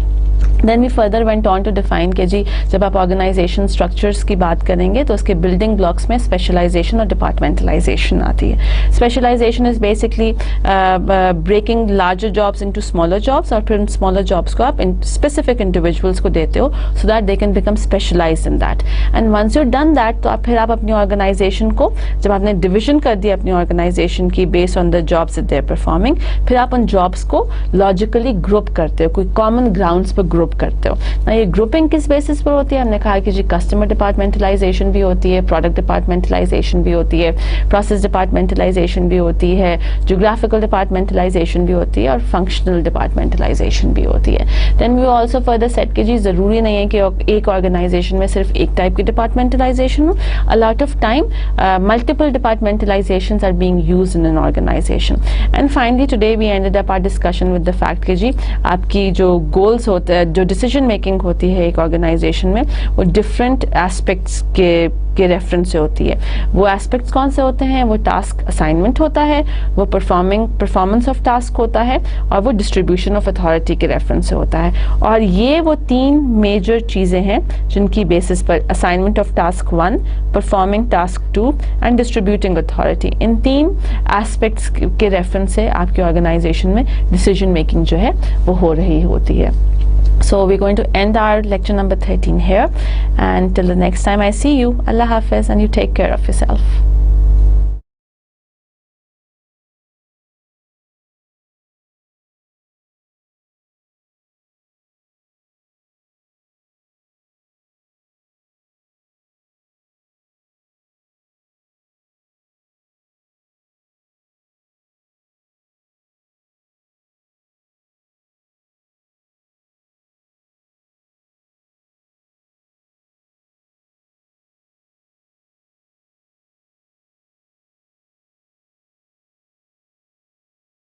[SPEAKER 2] Then we further went on to define कि जी जब आप ऑर्गेनाइजेशन स्ट्रक्चर्स की बात करेंगे तो उसके बिल्डिंग ब्लॉक्स में स्पेशलाइजेशन और डिपार्टमेंटलाइजेशन आती है। Specialization is basically breaking larger jobs into smaller jobs और फिर उन स्मॉलर जॉब्स को आप स्पेसिफिक इंडिविजुअल्स को देते हो so that they can become specialize in that. And once you done that तो फिर आप अपनी ऑर्गेनाइजेशन को जब आपने डिविजन कर दिया अपनी ऑर्गेनाइजेशन की based on the jobs that they are performing, फिर आप उन जॉब्स को लॉजिकली ग्रुप करते हो, कोई कॉमन ग्राउंड्स पर ग्रुप करते हो ना। ये ग्रुपिंग किस बेसिस पर होती है? हमने कहा कि जी कस्टमर डिपार्टमेंटलाइजेशन भी होती है, प्रोडक्ट डिपार्टमेंटलाइजेशन भी होती है, प्रोसेस डिपार्टमेंटलाइजेशन भी होती है, ज्योग्राफिकल डिपार्टमेंटलाइजेशन भी होती है और फंक्शनल डिपार्टमेंटलाइजेशन भी होती है। Then we also further set कि जी जरूरी नहीं है कि एक ऑर्गेनाइजेशन में सिर्फ एक टाइप की डिपार्टमेंटलाइजेशन हो। A lot of time multiple departmentalizations are being used in an organization. And finally today we ended up our discussion with the fact कि जी आपकी जो गोल्स होते हैं, जो डिसीजन मेकिंग होती है एक ऑर्गेनाइजेशन में, वो डिफरेंट एस्पेक्ट्स के रेफरेंस से होती है। वो एस्पेक्ट्स कौन से होते हैं? वो टास्क असाइनमेंट होता है, वो परफॉर्मेंस ऑफ टास्क होता है और वो डिस्ट्रीब्यूशन ऑफ अथॉरिटी के रेफरेंस से होता है। और ये वो तीन मेजर चीज़ें हैं जिनकी बेसिस पर assignment of task 1, performing task 2 and distributing authority, इन तीन एस्पेक्ट्स के रेफरेंस से आपकी ऑर्गेनाइजेशन में डिसीजन मेकिंग जो है वो हो रही होती है। So we're going to end our lecture number 13 here, and till the next time I see you, Allah Hafiz, and you take care of yourself.